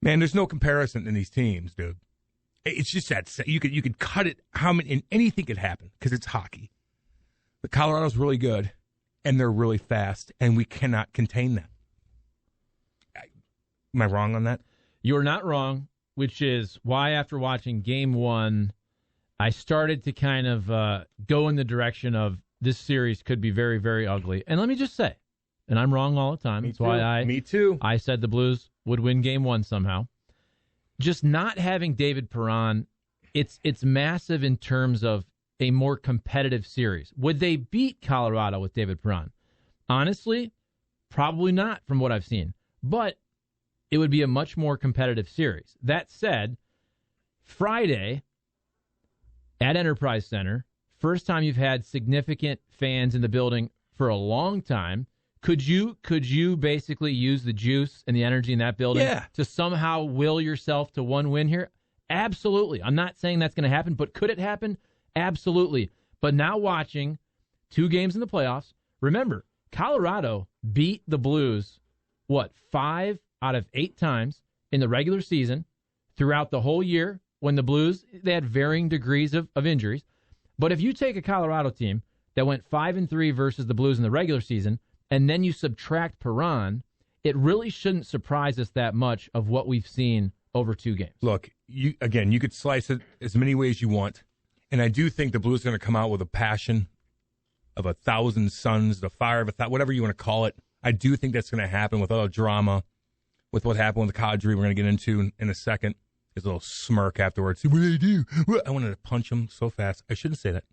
Man, there's no comparison in these teams, dude. It's just that you could cut it. And anything could happen because it's hockey. But Colorado's really good, and they're really fast, and we cannot contain them. Am I wrong on that? You're not wrong, which is why after watching Game 1, I started to kind of go in the direction of this series could be very, very ugly. And let me just say, and I'm wrong all the time. That's why Me too. I said the Blues would win Game 1 somehow. Just not having David Perron, it's massive in terms of a more competitive series. Would they beat Colorado with David Perron? Honestly, probably not from what I've seen. But it would be a much more competitive series. That said, Friday at Enterprise Center, first time you've had significant fans in the building for a long time. Could you basically use the juice and the energy in that building to somehow will yourself to one win here? Absolutely. I'm not saying that's going to happen, but could it happen? Absolutely. But now watching 2 games in the playoffs, remember, Colorado beat the Blues, 5 out of 8 times in the regular season throughout the whole year when the Blues, they had varying degrees of injuries. But if you take a Colorado team that went 5-3 versus the Blues in the regular season, and then you subtract Perron, it really shouldn't surprise us that much of what we've seen over 2 games. Look, you could slice it as many ways you want, and I do think the Blues are going to come out with a passion of 1,000 suns, the fire of whatever you want to call it. I do think that's going to happen with all the drama, with what happened with Kadri. We're going to get into in a second. His little smirk afterwards. What did he do? I wanted to punch him so fast. I shouldn't say that,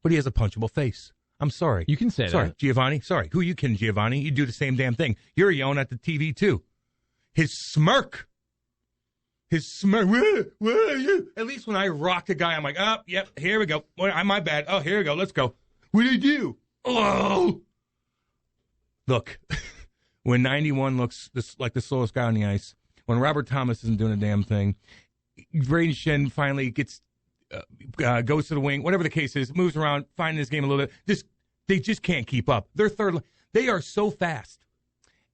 but he has a punchable face. I'm sorry. You can say that. Sorry, Giovanni. Sorry. Who you kidding, Giovanni? You do the same damn thing. You're yelling at the TV, too. His smirk. Where are you? At least when I rock a guy, I'm like, oh, yep, here we go. My bad. Oh, here we go. Let's go. What did you do? Oh. Look, when 91 looks like the slowest guy on the ice, when Robert Thomas isn't doing a damn thing, Braden Shen finally gets goes to the wing, whatever the case is, moves around, finding this game a little bit. They just can't keep up. They're third. They are so fast.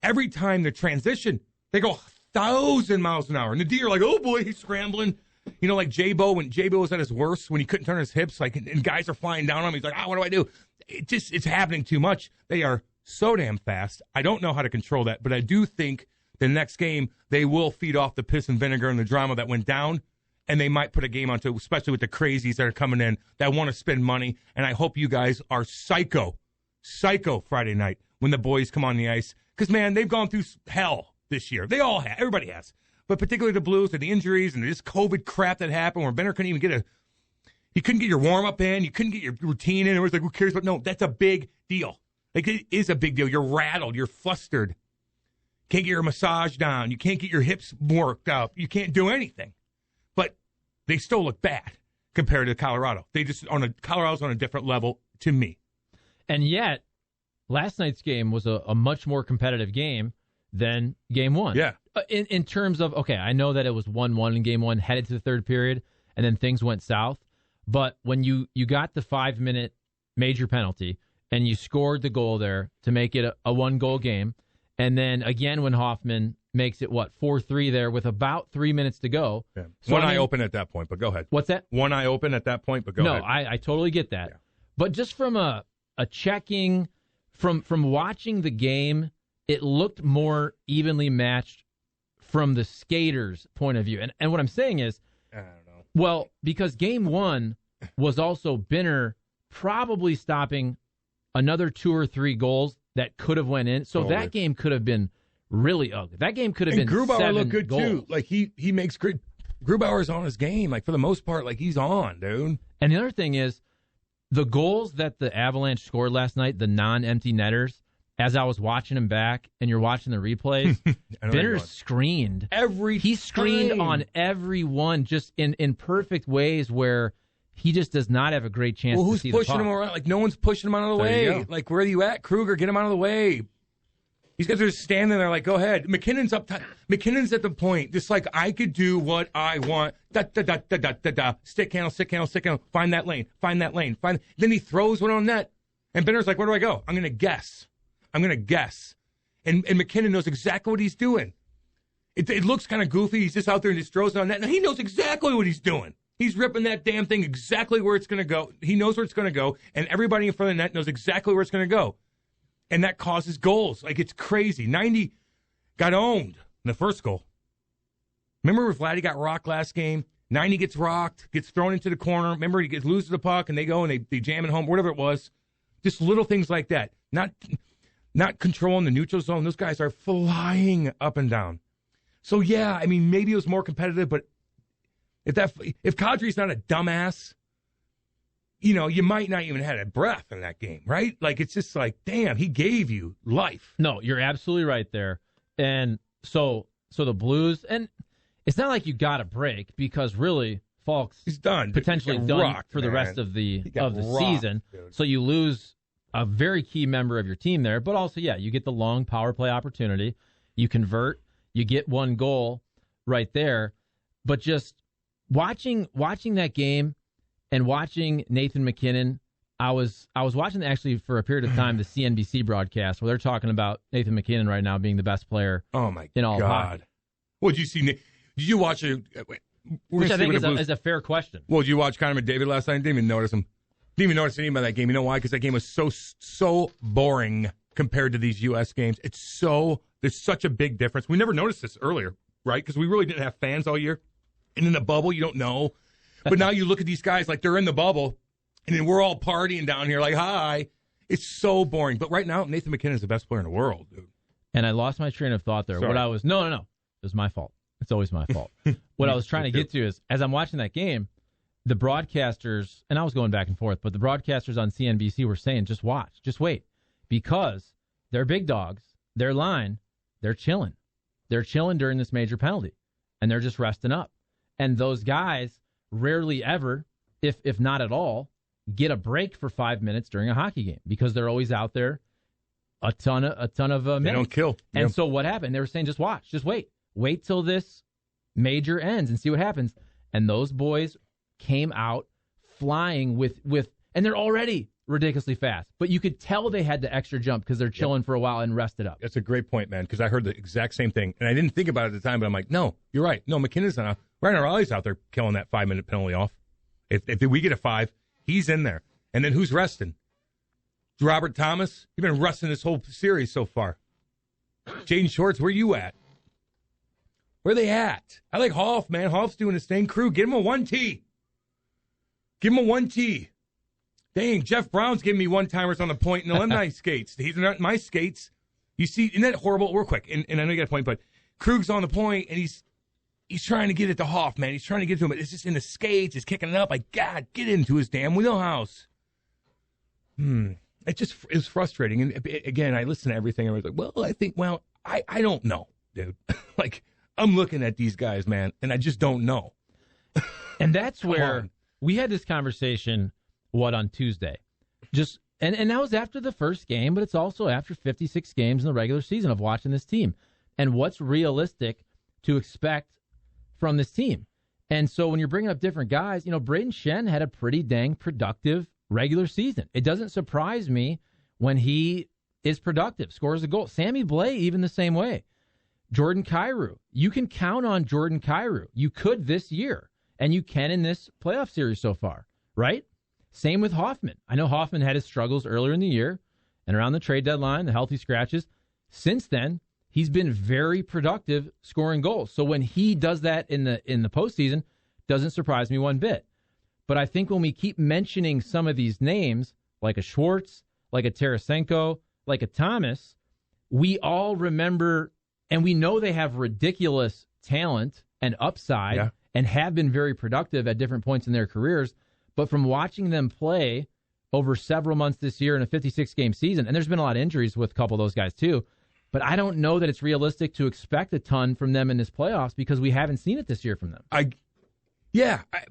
Every time they transition, they go 1,000 miles an hour. And the D are like, oh, boy, he's scrambling. You know, like J-Bo, when J-Bo was at his worst, when he couldn't turn his hips, and guys are flying down on him. He's like, what do I do? It's happening too much. They are so damn fast. I don't know how to control that, but I do think the next game they will feed off the piss and vinegar and the drama that went down. And they might put a game onto it, especially with the crazies that are coming in that want to spend money. And I hope you guys are psycho Friday night when the boys come on the ice. Because, man, they've gone through hell this year. They all have. Everybody has. But particularly the Blues and the injuries and this COVID crap that happened where Benner couldn't even you couldn't get your warm-up in. You couldn't get your routine in. It was like, who cares? But no, that's a big deal. Like, it is a big deal. You're rattled. You're flustered. Can't get your massage down. You can't get your hips worked up. You can't do anything. But they still look bad compared to Colorado. Colorado's on a different level to me. And yet, last night's game was a much more competitive game than Game 1. Yeah. In terms of, okay, I know that it was 1-1 in Game 1, headed to the third period, and then things went south. But when you got the 5-minute major penalty, and you scored the goal there to make it a 1-goal game, and then again when Hoffman makes it, 4-3 there with about 3 minutes to go. Yeah. So One eye open at that point, but go ahead. What's that? One eye open at that point, but go ahead. No, I totally get that. Yeah. But just from a checking, from watching the game, it looked more evenly matched from the skaters' point of view. And what I'm saying is, I don't know. Well, because Game 1 was also Binner probably stopping another 2 or 3 goals that could have went in. So that game could have been really ugly. That game could have been Grubauer 7 looked good goals. too. Like he makes great. Grubauer's on his game. Like for the most part, like he's on, dude. And the other thing is, the goals that the Avalanche scored last night, the non-empty netters, as I was watching them back, and you're watching the replays, Binner screened. He screened on every one, just in perfect ways where he just does not have a great chance to see the puck. Who's pushing him around? Like, no one's pushing him out of the way. Like, where are you at, Kruger? Get him out of the way. These guys are just standing there like, go ahead. McKinnon's up top. McKinnon's at the point, just like, I could do what I want. Da-da-da-da-da-da-da. Stick handle. Find that lane. Then he throws one on net. And Benner's like, where do I go? I'm going to guess. And McKinnon knows exactly what he's doing. It looks kind of goofy. He's just out there and just throws it on that. Now, he knows exactly what he's doing. He's ripping that damn thing exactly where it's going to go. He knows where it's going to go, and everybody in front of the net knows exactly where it's going to go. And that causes goals. Like, it's crazy. 90 got owned in the first goal. Remember when Vladdy got rocked last game? 90 gets rocked, gets thrown into the corner. Remember, he loses the puck, and they go and they jam it home, whatever it was. Just little things like that. Not controlling the neutral zone. Those guys are flying up and down. So, yeah, I mean, maybe it was more competitive, but if Kadri's not a dumbass, you might not even have had a breath in that game, right? Like, it's just like, damn, he gave you life. No, you're absolutely right there. And so the Blues, and it's not like you got a break because really Faulk's he's done, potentially done for the rest of the season. Dude. So you lose a very key member of your team there, but also, yeah, you get the long power play opportunity. You convert, you get one goal right there. But just watching that game and watching Nathan MacKinnon, I was watching actually for a period of time the CNBC broadcast where they're talking about Nathan MacKinnon right now being the best player. Oh my in all God! hockey. What did you see? Did you watch it? Which I think is a fair question. Well, did you watch Connor McDavid last night? Didn't even notice him. Didn't even notice anything about that game. You know why? Because that game was so boring compared to these U.S. games. There's such a big difference. We never noticed this earlier, right? Because we really didn't have fans all year. And in the bubble, you don't know. But now you look at these guys like they're in the bubble, and then we're all partying down here like, hi. It's so boring. But right now, Nathan MacKinnon is the best player in the world, dude. And I lost my train of thought there. Sorry. No. It was my fault. It's always my fault. What I was trying to get to is, as I'm watching that game, the broadcasters, and I was going back and forth, but the broadcasters on CNBC were saying, just watch, just wait. Because they're big dogs, their line, they're chilling. They're chilling during this major penalty. And they're just resting up. And those guys rarely ever, if not at all, get a break for 5 minutes during a hockey game because they're always out there a ton of minutes. They don't kill. And so what happened? They were saying, just watch, just wait. Wait till this major ends and see what happens. And those boys came out flying with and they're already ridiculously fast. But you could tell they had the extra jump because they're chilling for a while and rested up. That's a great point, man, because I heard the exact same thing. And I didn't think about it at the time, but I'm like, no, you're right. No, McKinnon's not. Ryan O'Reilly's out there killing that 5-minute penalty off. If we get a 5, he's in there. And then who's resting? Robert Thomas? You've been resting this whole series so far. Jaden Shorts, where you at? Where they at? I like Hoff, man. Hoff's doing his thing. Crew, get him a 1T. Give him a 1T. Dang, Jeff Brown's giving me one-timers on the point in alumni skates. He's not my skates. You see, isn't that horrible? Real quick, and I know you got a point, but Krug's on the point, and he's trying to get it to Hoff, man. He's trying to get to him, but it's just in the skates. It's kicking it up. Like, God, get into his damn wheelhouse. It's frustrating. And again, I listen to everything. And I was like, I don't know, dude. Like, I'm looking at these guys, man, and I just don't know. And that's where we had this conversation, on Tuesday? And that was after the first game, but it's also after 56 games in the regular season of watching this team. And what's realistic to expect from this team? And so when you're bringing up different guys, Braden Shen had a pretty dang productive regular season. It doesn't surprise me when he is productive, scores a goal. Sammy Blais, even the same way. Jordan Kyrou. You can count on Jordan Kyrou. You could this year, and you can in this playoff series so far, right? Same with Hoffman. I know Hoffman had his struggles earlier in the year and around the trade deadline, the healthy scratches. Since then, he's been very productive scoring goals. So when he does that in the postseason, doesn't surprise me one bit. But I think when we keep mentioning some of these names, like a Schwartz, like a Tarasenko, like a Thomas, we all remember, and we know they have ridiculous talent and upside and have been very productive at different points in their careers. But from watching them play over several months this year in a 56-game season, and there's been a lot of injuries with a couple of those guys too, but I don't know that it's realistic to expect a ton from them in this playoffs because we haven't seen it this year from them.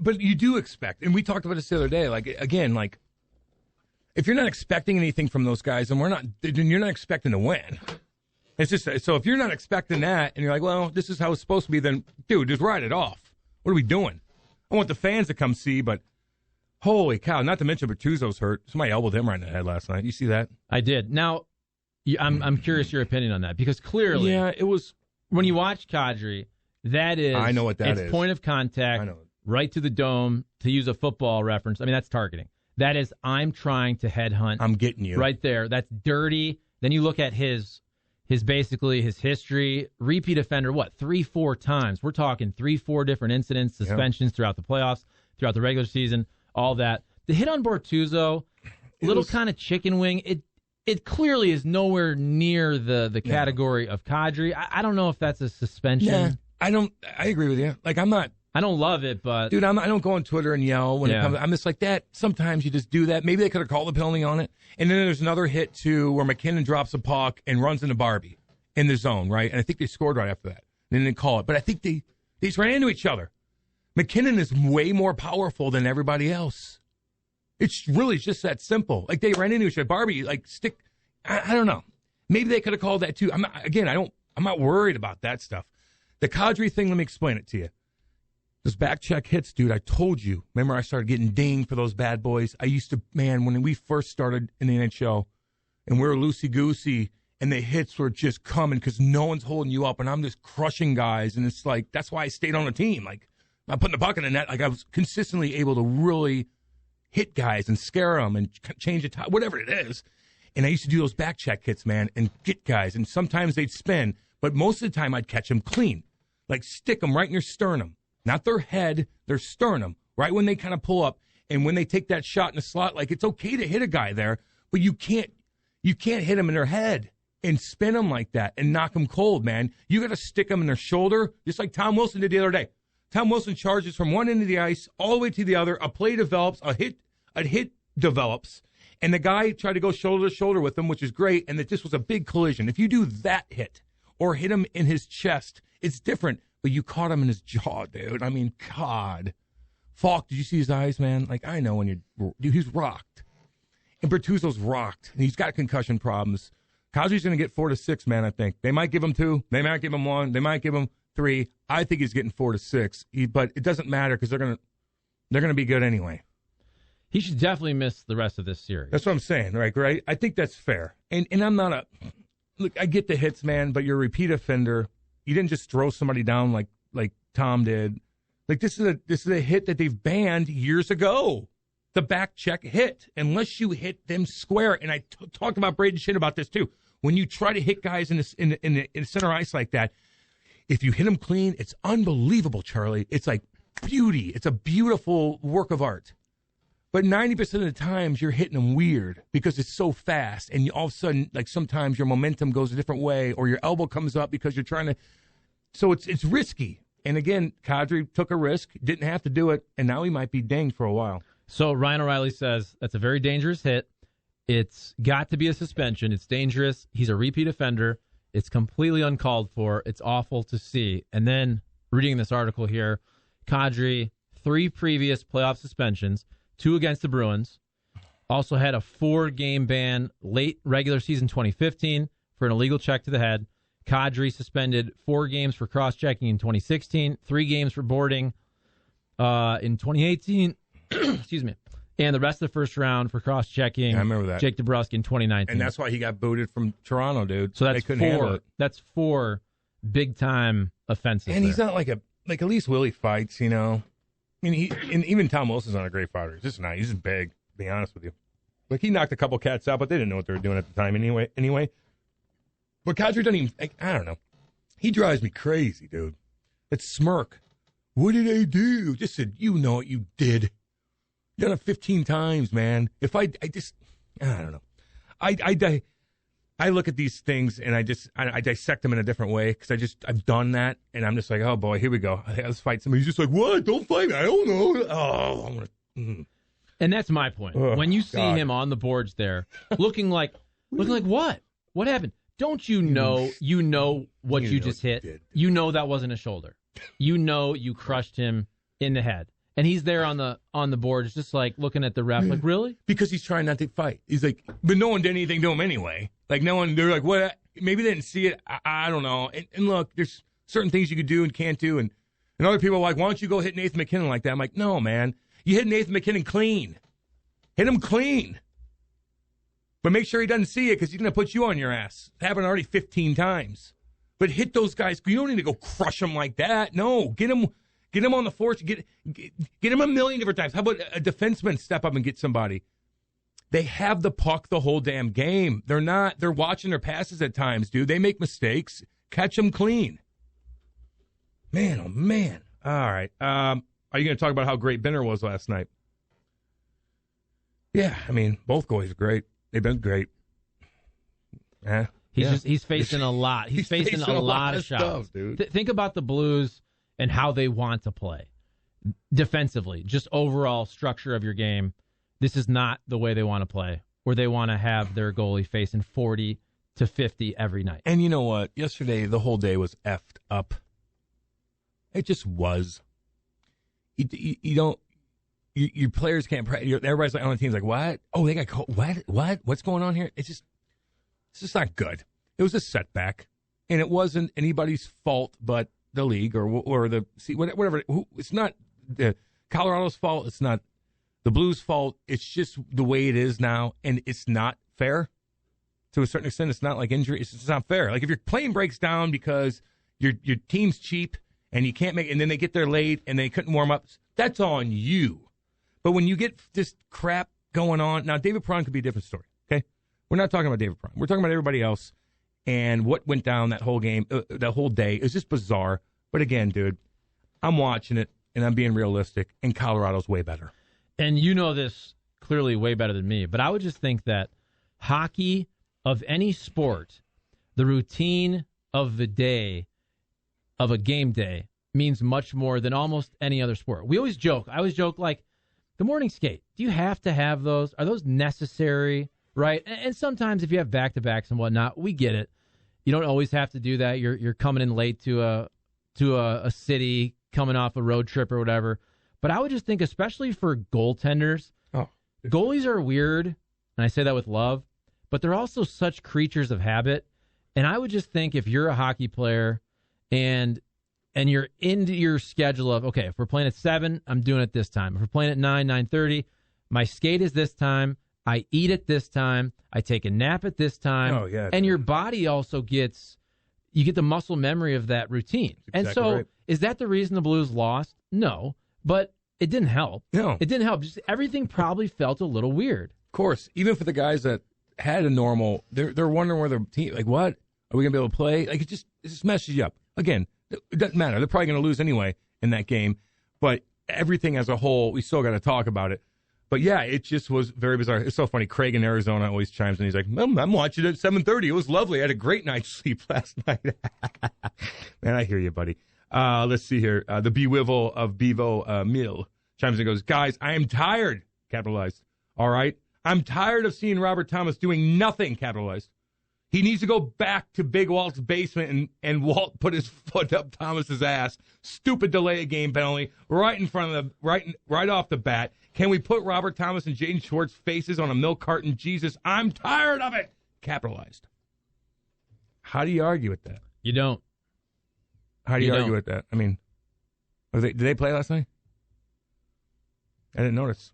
But you do expect, and we talked about this the other day, if you're not expecting anything from those guys, then you're not expecting to win. It's just, so if you're not expecting that, and you're like, well, this is how it's supposed to be, then, dude, just write it off. What are we doing? I want the fans to come see, but holy cow, not to mention Bertuzzo's hurt. Somebody elbowed him right in the head last night. You see that? I did. Now, I'm curious your opinion on that, because clearly... Yeah, it was... when you watch Kadri, that is, I know what that is. Point of contact, I know. right to the dome, to use a football reference. I mean, that's targeting. That is, I'm trying to headhunt. I'm getting you. Right there. That's dirty. Then you look at his basically his history. Repeat offender, 3-4 times? We're talking 3-4 different incidents, suspensions throughout the playoffs, throughout the regular season, all that. The hit on Bortuzzo, little kind of chicken wing. It clearly is nowhere near the category of Kadri. I don't know if that's a suspension. Yeah, I agree with you. Like, I don't love it, but dude, I don't go on Twitter and yell when it comes. I'm just like that. Sometimes you just do that. Maybe they could have called the penalty on it. And then there's another hit too where McKinnon drops a puck and runs into Barbie in the zone, right? And I think they scored right after that. And then they call it, but I think they just ran into each other. McKinnon is way more powerful than everybody else. It's really just that simple. Like, they ran into each other. Barbie, I don't know. Maybe they could have called that too. I'm not worried about that stuff. The Kadri thing, let me explain it to you. Those back check hits, dude, I told you. Remember, I started getting dinged for those bad boys. I used to, man, when we first started in the NHL and we were loosey-goosey and the hits were just coming because no one's holding you up and I'm just crushing guys. And it's like, that's why I stayed on the team. Like, I'm putting the puck in the net. Like, I was consistently able to really hit guys and scare them and change the time, whatever it is. And I used to do those back check hits, man, and get guys. And sometimes they'd spin, but most of the time I'd catch them clean. Like, stick them right in your sternum. Not their head, their sternum, right when they kind of pull up. And when they take that shot in the slot, like, it's okay to hit a guy there, but you can't hit them in their head and spin them like that and knock them cold, man. You got to stick them in their shoulder, just like Tom Wilson did the other day. Tom Wilson charges from one end of the ice all the way to the other. A play develops, a hit develops, and the guy tried to go shoulder to shoulder with him, which is great, and that this was a big collision. If you do that hit or hit him in his chest, it's different. But you caught him in his jaw, dude. I mean, God. Faulk, did you see his eyes, man? Like, I know when dude, he's rocked. And Bertuzzo's rocked. And he's got concussion problems. Kadri's going to get 4 to 6, man, I think. They might give him 2. They might give him 1. They might give him 3. I think he's getting 4 to 6. But it doesn't matter because they're going to be good anyway. He should definitely miss the rest of this series. That's what I'm saying, right? I think that's fair. And I'm not look, I get the hits, man, but you're a repeat offender. You didn't just throw somebody down like Tom did. Like, this is a hit that they've banned years ago. The back check hit, unless you hit them square. And I talked about Braden Shinn about this too. When you try to hit guys in the center ice like that, if you hit them clean, it's unbelievable, Charlie. It's like beauty. It's a beautiful work of art. But 90% of the times you're hitting them weird because it's so fast, and all of a sudden, like, sometimes your momentum goes a different way, or your elbow comes up because you're trying to. So it's risky. And again, Kadri took a risk, didn't have to do it, and now he might be dinged for a while. So Ryan O'Reilly says that's a very dangerous hit. It's got to be a suspension. It's dangerous. He's a repeat offender. It's completely uncalled for. It's awful to see. And then reading this article here, Kadri, 3 previous playoff suspensions. 2 against the Bruins. Also had a 4-game ban late regular season 2015 for an illegal check to the head. Kadri suspended 4 games for cross-checking in 2016, 3 games for boarding in 2018. Excuse me. And the rest of the first round for cross-checking. I remember that. Jake DeBrusk in 2019. And that's why he got booted from Toronto, dude. So that's they couldn't handle it. That's 4 big-time offenses. And he's not like at least Willie fights, you know. I mean, even Tom Wilson's not a great fighter. He's just not. He's just big, to be honest with you. Like, he knocked a couple cats out, but they didn't know what they were doing at the time anyway. But Kadri doesn't even, I don't know. He drives me crazy, dude. That smirk. What did I do? Just said, you know what you did. You done it 15 times, man. If I don't know. I look at these things and I dissect them in a different way because I've done that and I'm just like, oh boy, here we go. Let's fight somebody. He's just like, what? Don't fight me. I don't know. Oh, I'm gonna. And that's my point. When you see him on the boards there, looking like what? What happened? Don't you know? You know what you just hit. You know that wasn't a shoulder. You know you crushed him in the head. And he's there on the boards, just like looking at the ref, like, really? Because he's trying not to fight. He's like, but no one did anything to him anyway. Like, no one, they're like, what? Maybe they didn't see it. I don't know. And look, there's certain things you could do and can't do. And other people are like, why don't you go hit Nathan McKinnon like that? I'm like, no, man. You hit Nathan McKinnon clean. Hit him clean. But make sure he doesn't see it because he's going to put you on your ass. It happened already 15 times. But hit those guys. You don't need to go crush them like that. No, get them on the force. Get them a million different times. How about a defenseman step up and get somebody? They have the puck the whole damn game. They're watching their passes at times, dude. They make mistakes. Catch them clean. Man, oh man. All right. Are you going to talk about how great Benner was last night? Yeah, I mean, both goalies are great. They've been great. He's facing a lot. He's facing a lot of shots. Stuff, dude. Think about the Blues and how they want to play defensively, just overall structure of your game. This is not the way they want to play, where they want to have their goalie facing 40 to 50 every night. And you know what? Yesterday, the whole day was effed up. It just was. You don't. Your players can't practice. Everybody's like on the team's like, what? Oh, they got what? What's going on here? It's just not good. It was a setback, and it wasn't anybody's fault but the league or the whatever. It's not the Colorado's fault. It's not the Blues' fault. It's just the way it is now, and it's not fair. To a certain extent, it's not like injury. It's just not fair. Like if your plane breaks down because your team's cheap and you can't make, and then they get there late and they couldn't warm up, that's on you. But when you get this crap going on, now David Perron could be a different story, okay? We're not talking about David Perron. We're talking about everybody else and what went down that whole game, that whole day. It's just bizarre. But again, dude, I'm watching it, and I'm being realistic, and Colorado's way better. And you know this clearly way better than me, but I would just think that hockey, of any sport, the routine of the day, of a game day, means much more than almost any other sport. We always joke. I always joke, like, the morning skate, do you have to have those? Are those necessary, right? And sometimes if you have back-to-backs and whatnot, we get it. You don't always have to do that. You're coming in late to a city, coming off a road trip or whatever. But I would just think, especially for goaltenders, goalies are weird, and I say that with love, but they're also such creatures of habit. And I would just think if you're a hockey player and you're into your schedule of, okay, if we're playing at 7, I'm doing it this time. If we're playing at 9, 9:30, my skate is this time. I eat at this time. I take a nap at this time. Oh, yeah. And your body also you get the muscle memory of that routine. That's exactly right. Is that the reason the Blues lost? No, but it didn't help. No. It didn't help. Just everything probably felt a little weird. Of course, even for the guys that had a normal, they're wondering where their team, like, what? Are we going to be able to play? Like, it just messes you up. Again, it doesn't matter. They're probably going to lose anyway in that game. But everything as a whole, we still got to talk about it. But, yeah, it just was very bizarre. It's so funny. Craig in Arizona always chimes in. He's like, I'm watching it at 7:30. It was lovely. I had a great night's sleep last night. Man, I hear you, buddy. Let's see here. The Bewivel of Bevo Mill chimes in and goes, guys, I am tired, capitalized. All right? I'm tired of seeing Robert Thomas doing nothing, capitalized. He needs to go back to Big Walt's basement and Walt put his foot up Thomas's ass. Stupid delay of game penalty right in front of right off the bat. Can we put Robert Thomas and Jaden Schwartz faces on a milk carton? Jesus, I'm tired of it. Capitalized. How do you argue with that? You don't. How do you argue with that? I mean, did they play last night? I didn't notice.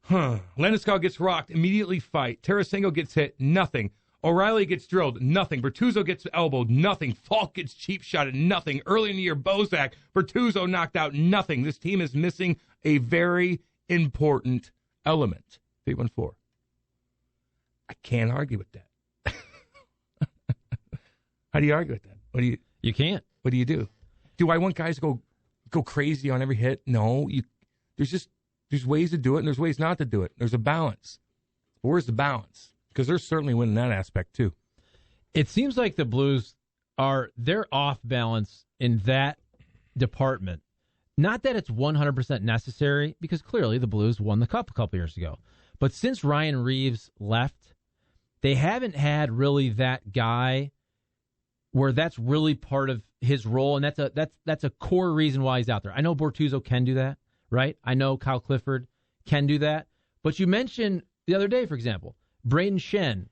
Landeskog gets rocked, immediately fight. Tarasenko gets hit, nothing. O'Reilly gets drilled, nothing. Bertuzzo gets elbowed, nothing. Falk gets cheap shotted, nothing. Early in the year, Bozak, Bertuzzo knocked out, nothing. This team is missing a very important element. 314. I can't argue with that. How do you argue with that? You can't. What do you do? Do I want guys to go crazy on every hit? No. There's ways to do it, and there's ways not to do it. There's a balance. Where's the balance? Because they're certainly winning that aspect, too. It seems like the Blues they're off balance in that department. Not that it's 100% necessary, because clearly the Blues won the Cup a couple years ago. But since Ryan Reeves left, they haven't had really that guy where that's really part of his role, and that's a core reason why he's out there. I know Bortuzzo can do that. Right? I know Kyle Clifford can do that. But you mentioned the other day, for example, Braden Shen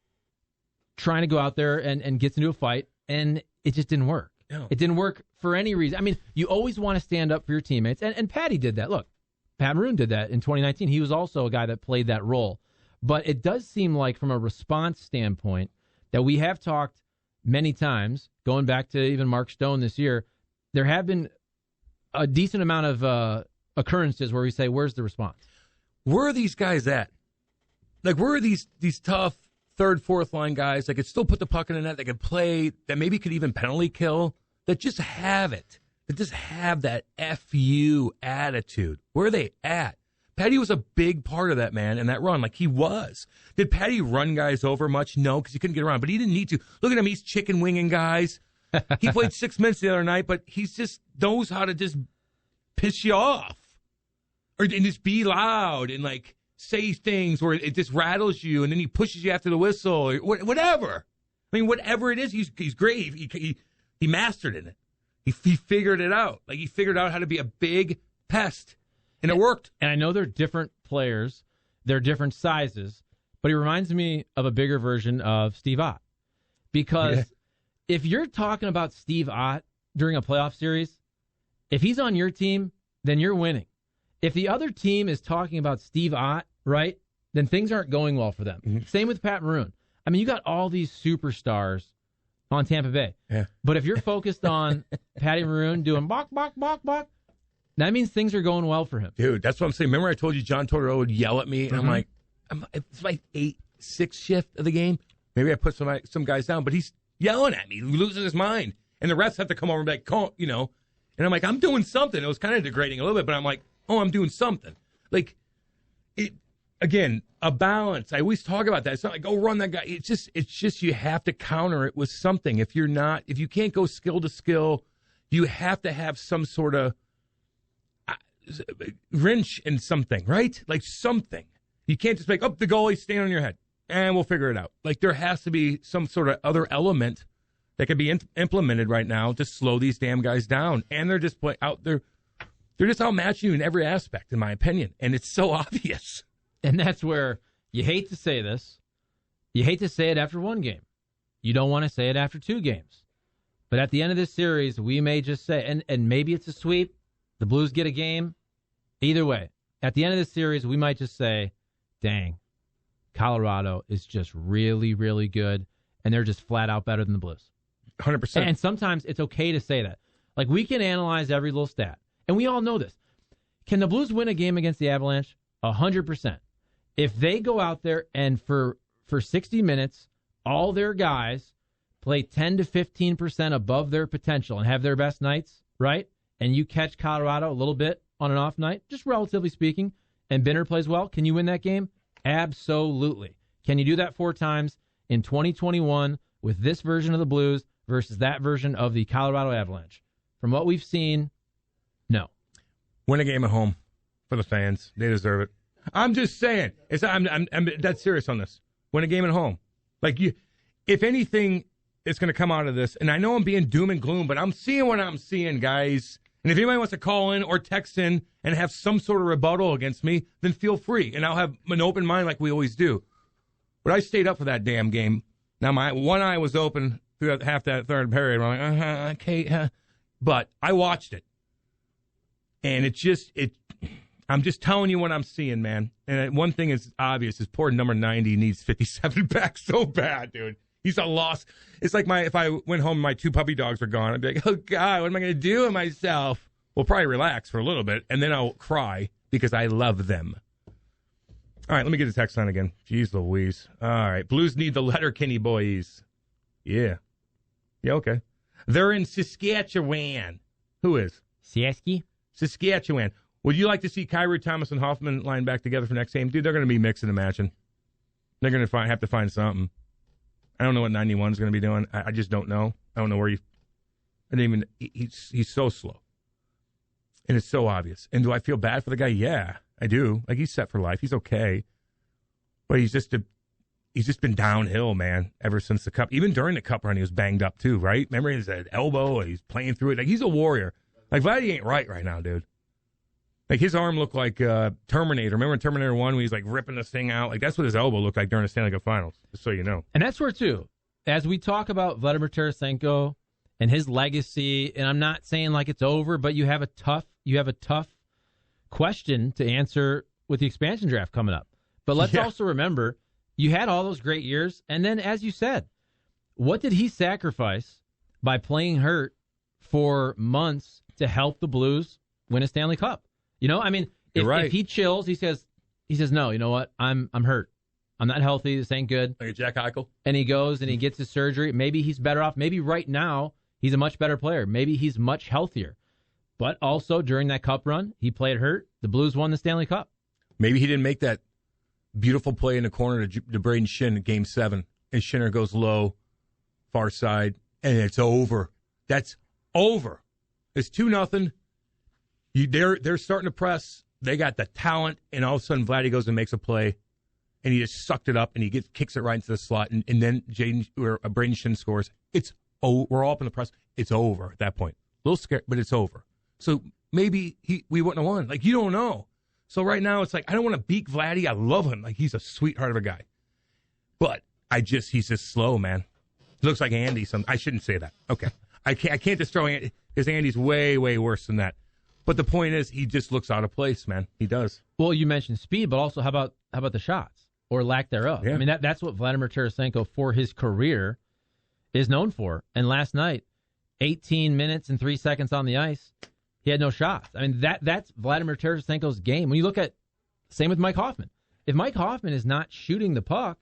trying to go out there and gets into a fight, and it just didn't work. No. It didn't work for any reason. I mean, you always want to stand up for your teammates, and Patty did that. Look, Pat Maroon did that in 2019. He was also a guy that played that role. But it does seem like, from a response standpoint, that we have talked many times, going back to even Mark Stone this year, there have been a decent amount of occurrences where we say, where's the response? Where are these guys at? Like, where are these tough third, fourth line guys that could still put the puck in the net, that could play, that maybe could even penalty kill, that just have it, that just have that F-U attitude? Where are they at? Patty was a big part of that, man, in that run. Like, he was. Did Patty run guys over much? No, because he couldn't get around. But he didn't need to. Look at him. He's chicken winging guys. He played 6 minutes the other night, but he just knows how to just piss you off. Or and just be loud and, like, say things where it just rattles you, and then he pushes you after the whistle, or whatever. I mean, whatever it is, he's great. He mastered it. He figured it out. Like, he figured out how to be a big pest, and it worked. And I know they're different players. They're different sizes, but he reminds me of a bigger version of Steve Ott. Because if you're talking about Steve Ott during a playoff series, if he's on your team, then you're winning. If the other team is talking about Steve Ott, right, then things aren't going well for them. Mm-hmm. Same with Pat Maroon. I mean, you got all these superstars on Tampa Bay. Yeah. But if you're focused on Patty Maroon doing bok, bok, bok, bok, that means things are going well for him. Dude, that's what I'm saying. Remember I told you John Tortorella would yell at me, and I'm like, it's my 8-6 shift of the game. Maybe I put some guys down, but he's yelling at me, losing his mind. And the refs have to come over and be like, you know. And I'm like, I'm doing something. It was kind of degrading a little bit, but I'm like, oh, I'm doing something. Like, again, a balance. I always talk about that. It's not like, go run that guy. It's just you have to counter it with something. If you can't go skill to skill, you have to have some sort of wrench in something, right? Like something. You can't just make, the goalie, stand on your head, and we'll figure it out. Like, there has to be some sort of other element that could be implemented right now to slow these damn guys down. And they're just out there. They're just outmatching you in every aspect, in my opinion, and it's so obvious. And that's where you hate to say this. You hate to say it after one game. You don't want to say it after 2 games. But at the end of this series, we may just say, and maybe it's a sweep, the Blues get a game. Either way, at the end of this series, we might just say, dang, Colorado is just really, really good, and they're just flat out better than the Blues. 100%. And sometimes it's okay to say that. Like, we can analyze every little stat. And we all know this. Can the Blues win a game against the Avalanche? 100%. If they go out there and for 60 minutes, all their guys play 10 to 15% above their potential and have their best nights, right? And you catch Colorado a little bit on an off night, just relatively speaking, and Binner plays well, can you win that game? Absolutely. Can you do that 4 times in 2021 with this version of the Blues versus that version of the Colorado Avalanche? From what we've seen, no. Win a game at home for the fans. They deserve it. I'm just saying. I'm dead serious on this. Win a game at home. Like, if anything is going to come out of this, and I know I'm being doom and gloom, but I'm seeing what I'm seeing, guys. And if anybody wants to call in or text in and have some sort of rebuttal against me, then feel free. And I'll have an open mind like we always do. But I stayed up for that damn game. Now, my one eye was open through half that third period. I'm like, okay. But I watched it. And I'm just telling you what I'm seeing, man. And one thing is obvious is poor number 90 needs 57 back so bad, dude. He's a loss. It's like if I went home and my 2 puppy dogs were gone, I'd be like, oh, God, what am I going to do with myself? We'll probably relax for a little bit, and then I'll cry because I love them. All right, let me get the text on again. Jeez Louise. All right, Blues need the Letterkenny boys. Yeah. Yeah, okay. They're in Saskatchewan. Who is? Saskatchewan. Would you like to see Kyrou, Thomas, and Hoffman line back together for next game? Dude, they're going to be mixing and matching. They're going to have to find something. I don't know what 91 is going to be doing. I just don't know. I don't know where he's so slow. And it's so obvious. And do I feel bad for the guy? Yeah, I do. Like, he's set for life. He's okay. But he's just been downhill, man, ever since the Cup. Even during the Cup run, he was banged up too, right? Remember his elbow, and he's playing through it. Like, he's a warrior. Like, Vladdy ain't right now, dude. Like, his arm looked like Terminator. Remember in Terminator 1 when he's, like, ripping this thing out? Like, that's what his elbow looked like during the Stanley Cup Finals, just so you know. And that's where, too, as we talk about Vladimir Tarasenko and his legacy, and I'm not saying like it's over, but you have a tough question to answer with the expansion draft coming up. But let's also remember, you had all those great years, and then, as you said, What did he sacrifice by playing hurt for months to help the Blues win a Stanley Cup? You know, I mean, if he chills, he says, no, you know what? I'm hurt. I'm not healthy. This ain't good. Like a Jack Eichel. And he goes and he gets his surgery. Maybe he's better off. Maybe right now he's a much better player. Maybe he's much healthier. But also during that Cup run, he played hurt. The Blues won the Stanley Cup. Maybe he didn't make that beautiful play in the corner to Braden Shin in Game 7. And Shinner goes low, far side, and it's over. That's over. It's 2-0. They're starting to press. They got the talent, and all of a sudden Vladdy goes and makes a play, and he just sucked it up, and he kicks it right into the slot, and then Braden Shin scores. We're all up in the press. It's over at that point. A little scared, but it's over. So maybe we wouldn't have won. Like, you don't know. So right now it's like, I don't want to beat Vladdy. I love him. Like, he's a sweetheart of a guy. But he's just slow, man. He looks like Andy. I shouldn't say that. Okay. I can't just throw Andy, because Andy's way, way worse than that. But the point is, he just looks out of place, man. He does. Well, you mentioned speed, but also how about the shots or lack thereof? Yeah. I mean, that's what Vladimir Tarasenko for his career is known for. And last night, 18 minutes and 3 seconds on the ice, he had no shots. I mean, that's Vladimir Tarasenko's game. When you look at, same with Mike Hoffman. If Mike Hoffman is not shooting the puck,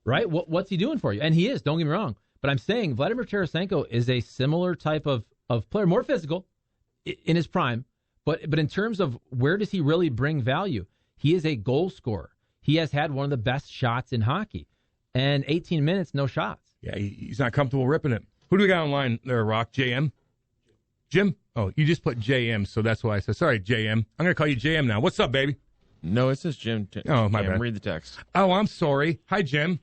right, what's he doing for you? And he is, don't get me wrong. But I'm saying Vladimir Tarasenko is a similar type of player, more physical in his prime. But in terms of where does he really bring value, he is a goal scorer. He has had one of the best shots in hockey. And 18 minutes, no shots. Yeah, he's not comfortable ripping it. Who do we got online there, Rock? JM? Jim? Oh, you just put JM, so that's why I said, sorry, JM. I'm going to call you JM now. What's up, baby? No, it says Jim. Oh, my bad. Read the text. Oh, I'm sorry. Hi, Jim.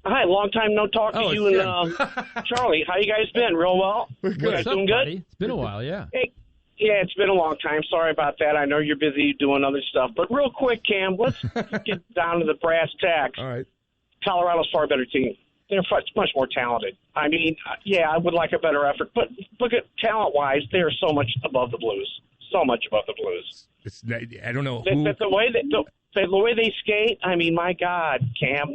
Hi, long time no talk to you and Charlie. How you guys been? Real well? What's guys up, doing good? buddy? It's been a while, yeah. Hey, yeah, it's been a long time. Sorry about that. I know you're busy doing other stuff. But real quick, Cam, let's get down to the brass tacks. All right. Colorado's far better team. They're much more talented. I mean, yeah, I would like a better effort. But look at talent-wise, they are so much above the Blues. So much above the Blues. I don't know who. The way they skate, I mean, my God, Cam,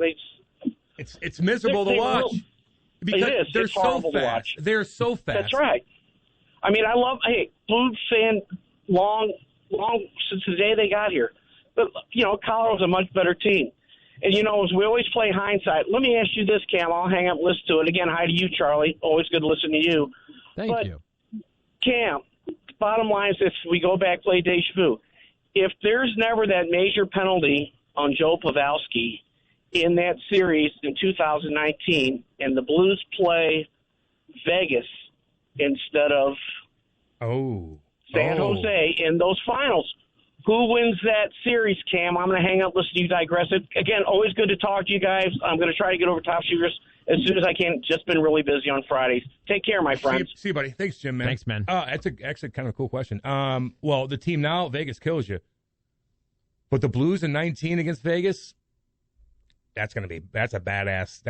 It's miserable to watch. Because it is. They're it's so fast. to watch. They're so fast. That's right. I mean, Blues fan long since the day they got here. But, Colorado's a much better team. And, as we always play hindsight, let me ask you this, Cam. I'll hang up and listen to it. Again, hi to you, Charlie. Always good to listen to you. Thank you. Cam, bottom line is, if we go back, play deja vu, if there's never that major penalty on Joe Pavelski in that series in 2019 and the Blues play Vegas instead of San Jose in those finals, who wins that series, Cam? I'm going to hang up, listen to you digress. Again, always good to talk to you guys. I'm going to try to get over Top Shooters as soon as I can. Just been really busy on Fridays. Take care, my friends. See you, buddy. Thanks, Jim, man. Thanks, man. That's actually kind of a cool question. Well, the team now, Vegas kills you. But the Blues in 19 against Vegas, that's a badass.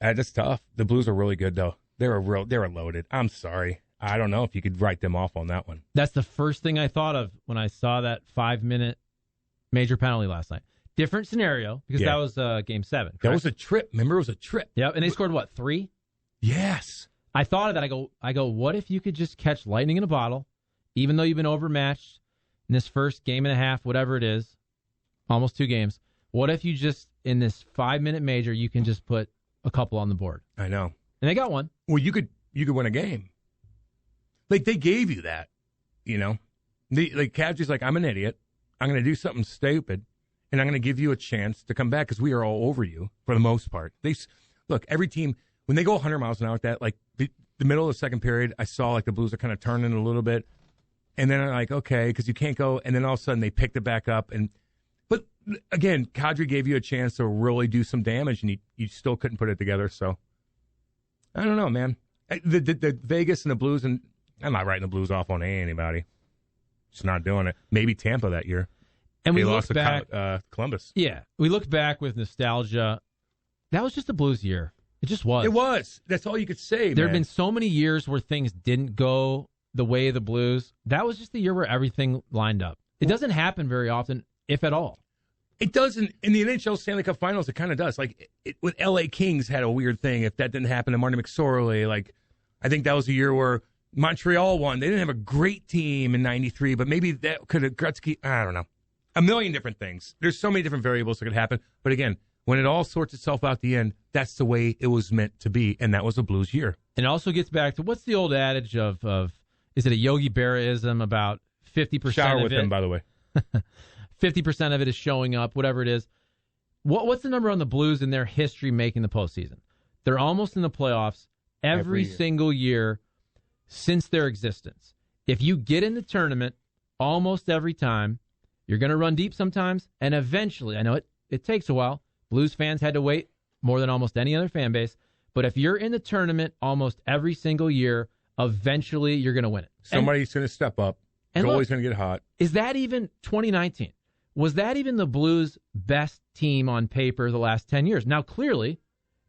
That's tough. The Blues are really good, though. They're loaded. I'm sorry. I don't know if you could write them off on that one. That's the first thing I thought of when I saw that 5-minute major penalty last night. Different scenario, because that was Game 7. Correct? That was a trip. Remember, it was a trip. Yeah, and they scored, 3? Yes. I thought of that. I go, what if you could just catch lightning in a bottle, even though you've been overmatched in this first game and a half, whatever it is, almost 2 games. What if you just, in this 5-minute major, you can just put a couple on the board? I know. And they got one. Well, you could win a game. Like, they gave you that, Kadri's like, I'm an idiot. I'm going to do something stupid, and I'm going to give you a chance to come back because we are all over you for the most part. Look, every team, when they go 100 miles an hour at that, like, the middle of the second period, I saw, like, the Blues are kind of turning a little bit, and then I'm like, okay, because you can't go, and then all of a sudden they picked it back up. But, again, Kadri gave you a chance to really do some damage, and you still couldn't put it together, so I don't know, man. The Vegas and the Blues, and I'm not writing the Blues off on anybody. Just not doing it. Maybe Tampa that year. And we lost back, to Columbus. Yeah, we look back with nostalgia. That was just a Blues year. It just was. It was. That's all you could say, There have been so many years where things didn't go the way of the Blues. That was just the year where everything lined up. It doesn't happen very often, if at all. It doesn't in the NHL Stanley Cup Finals. It kind of does. Like with LA Kings had a weird thing. If that didn't happen to Marty McSorley, like I think that was a year where Montreal won. They didn't have a great team in '93, but maybe that could have Gretzky. I don't know. A million different things. There's so many different variables that could happen. But again, when it all sorts itself out at the end, that's the way it was meant to be, and that was a Blues year. And it also gets back to what's the old adage of is it a Yogi Berra-ism about 50% Shower of with it? him, by the way. 50% of it is showing up, whatever it is. What's the number on the Blues in their history making the postseason? They're almost in the playoffs every single year since their existence. If you get in the tournament almost every time, you're going to run deep sometimes, and eventually, I know it takes a while. Blues fans had to wait more than almost any other fan base, but if you're in the tournament almost every single year, eventually you're going to win it. Somebody's going to step up. Goalie's going to get hot. Is that even 2019? Was that even the Blues' best team on paper the last 10 years? Now, clearly,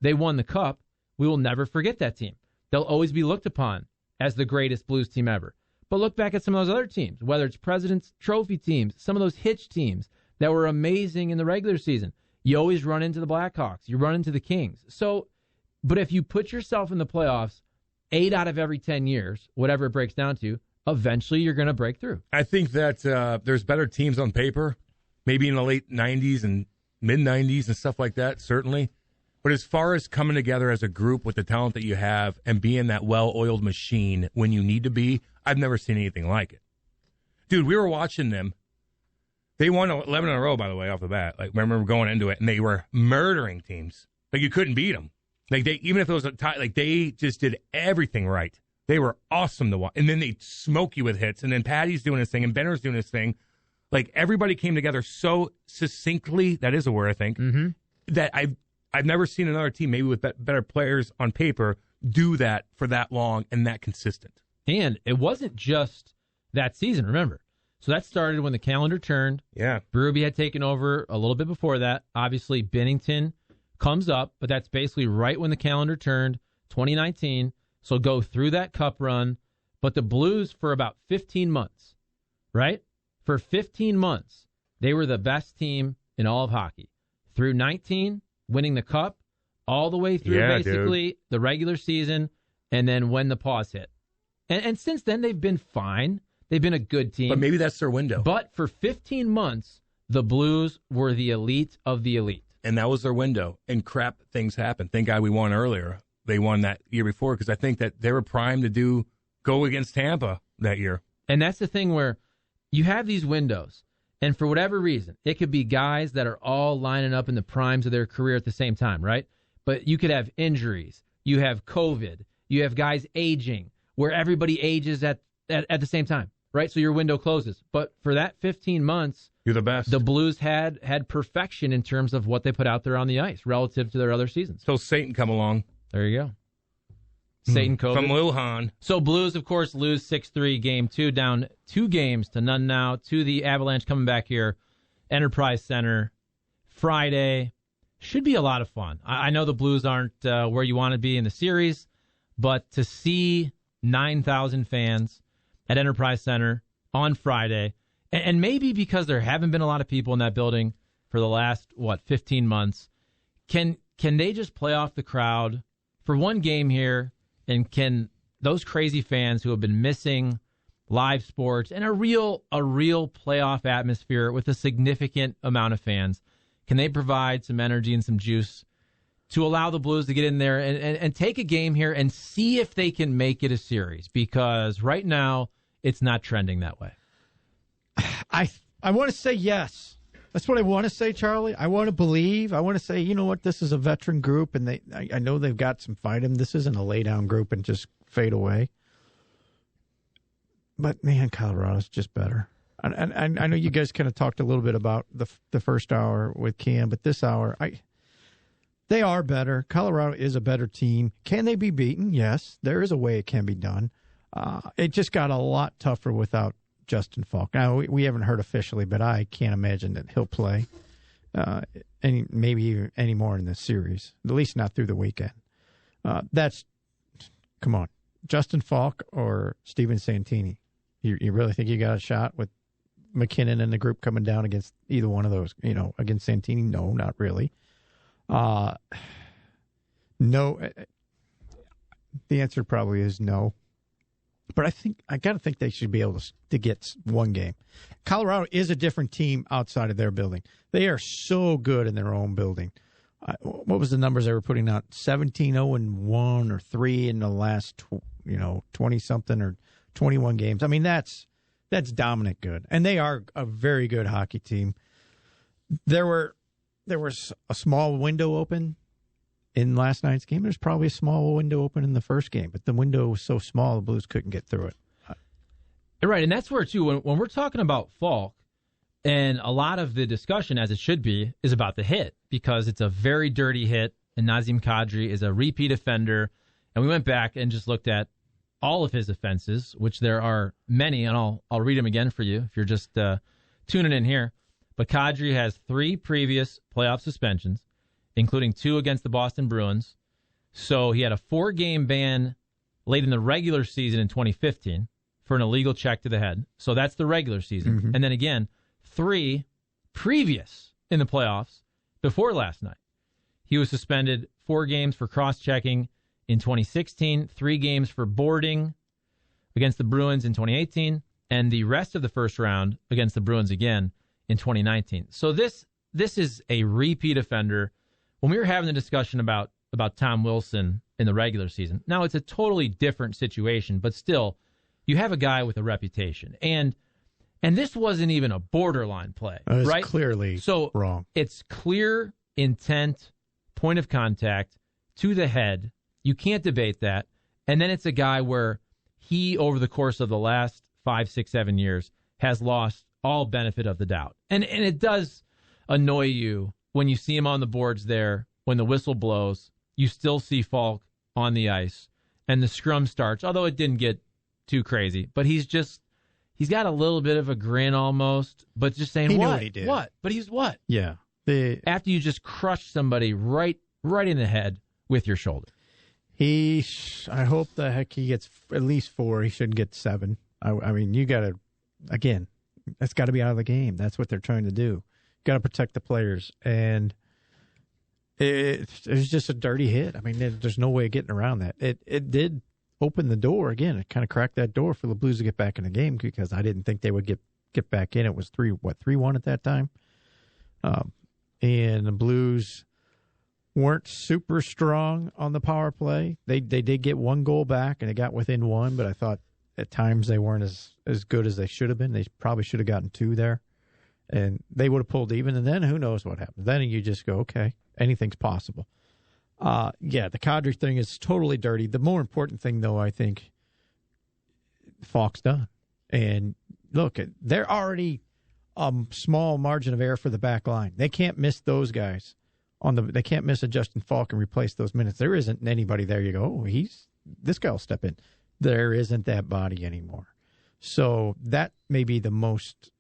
they won the Cup. We will never forget that team. They'll always be looked upon as the greatest Blues team ever. But look back at some of those other teams, whether it's President's Trophy teams, some of those Hitch teams that were amazing in the regular season. You always run into the Blackhawks. You run into the Kings. So, but if you put yourself in the playoffs 8 out of every 10 years, whatever it breaks down to, eventually you're going to break through. I think that there's better teams on paper, maybe in the late 90s and mid-90s and stuff like that, certainly. But as far as coming together as a group with the talent that you have and being that well-oiled machine when you need to be, I've never seen anything like it. Dude, we were watching them. They won 11 in a row, by the way, off the bat. Like, I remember going into it, and they were murdering teams. Like, you couldn't beat them. Like, even if it was a tie, like, they just did everything right. They were awesome to watch. And then they'd smoke you with hits, and then Patty's doing his thing, and Benner's doing his thing. Like, everybody came together so succinctly, that is a word, I think, that I've never seen another team, maybe with better players on paper, do that for that long and that consistent. And it wasn't just that season, remember. So that started when the calendar turned. Yeah. Berube had taken over a little bit before that. Obviously, Binnington comes up, but that's basically right when the calendar turned, 2019. So go through that Cup run. But the Blues, for about 15 months, right? For 15 months, they were the best team in all of hockey. Through 19, winning the Cup, all the way through basically the regular season, and then when the pause hit. And since then, they've been fine. They've been a good team. But maybe that's their window. But for 15 months, the Blues were the elite of the elite. And that was their window. And crap things happened. Thank God we won earlier. They won that year before because I think that they were primed to go against Tampa that year. And that's the thing where you have these windows. And for whatever reason, it could be guys that are all lining up in the primes of their career at the same time, right? But you could have injuries. You have COVID. You have guys aging where everybody ages at the same time, right? So your window closes. But for that 15 months, you're the best. The Blues had perfection in terms of what they put out there on the ice relative to their other seasons. So Satan come along. There you go. Satan COVID. From Wuhan. So Blues, of course, lose 6-3 game 2, down 2 games to none now to the Avalanche coming back here. Enterprise Center Friday. Should be a lot of fun. I know the Blues aren't where you want to be in the series, but to see 9,000 fans at Enterprise Center on Friday, and maybe because there haven't been a lot of people in that building for the last, 15 months, can they just play off the crowd for one game here, and can those crazy fans who have been missing live sports and a real playoff atmosphere with a significant amount of fans, can they provide some energy and some juice to allow the Blues to get in there and take a game here and see if they can make it a series? Because right now, it's not trending that way. I want to say yes. That's what I want to say, Charlie. I want to believe. I want to say, you know what, this is a veteran group, and I know they've got some fight in them. This isn't a lay-down group and just fade away. But, man, Colorado's just better. And I know you guys kind of talked a little bit about the first hour with Cam, but this hour, they are better. Colorado is a better team. Can they be beaten? Yes. There is a way it can be done. It just got a lot tougher without Justin Faulk. Now, we haven't heard officially, but I can't imagine that he'll play maybe even any more in this series, at least not through the weekend. Come on, Justin Faulk or Steven Santini? You really think you got a shot with McKinnon and the group coming down against either one of those, against Santini? No, not really. No. The answer probably is no. But I got to think they should be able to get one game. Colorado is a different team outside of their building. They are so good in their own building. What was the numbers they were putting out? 17-0-1 or 3 in the last 20-something or 21 games. I mean, that's dominant good. And they are a very good hockey team. There was a small window open in last night's game. There's probably a small window open in the first game, but the window was so small the Blues couldn't get through it. Right, and that's where, too, when we're talking about Faulk, and a lot of the discussion, as it should be, is about the hit, because it's a very dirty hit, and Nazem Kadri is a repeat offender, and we went back and just looked at all of his offenses, which there are many, and I'll read them again for you if you're just tuning in here. But Kadri has 3 previous playoff suspensions, including 2 against the Boston Bruins. So he had a 4-game ban late in the regular season in 2015 for an illegal check to the head. So that's the regular season. Mm-hmm. And then again, 3 previous in the playoffs before last night. He was suspended 4 games for cross-checking in 2016, 3 games for boarding against the Bruins in 2018, and the rest of the first round against the Bruins again in 2019. So this is a repeat offender. When we were having the discussion about Tom Wilson in the regular season, now it's a totally different situation, but still, you have a guy with a reputation. And this wasn't even a borderline play, right? It's clearly wrong. It's clear intent, point of contact to the head. You can't debate that. And then it's a guy where he, over the course of the last 5, 6, 7 years, has lost all benefit of the doubt. And it does annoy you when you see him on the boards there, when the whistle blows, you still see Faulk on the ice, and the scrum starts, although it didn't get too crazy. But he's got a little bit of a grin almost, but just saying, he what? Knew what he did. What? But he's what? Yeah. After you just crush somebody right in the head with your shoulder. I hope the heck he gets at least 4. He shouldn't get 7. I mean, you got to, again, that's got to be out of the game. That's what they're trying to do. Got to protect the players. And it was just a dirty hit. I mean, there's no way of getting around that. It did open the door again. It kind of cracked that door for the Blues to get back in the game, because I didn't think they would get back in. It was 3-1 at that time. And the Blues weren't super strong on the power play. They did get 1 goal back, and they got within 1, but I thought at times they weren't as good as they should have been. They probably should have gotten 2 there, and they would have pulled even, and then who knows what happens. Then you just go, okay, anything's possible. The Kadri thing is totally dirty. The more important thing, though, I think Faulk's done. And look, they're already small margin of error for the back line. They can't miss those guys. They can't miss a Justin Faulk and replace those minutes. There isn't anybody there. You go, this guy will step in. There isn't that body anymore. So that may be the most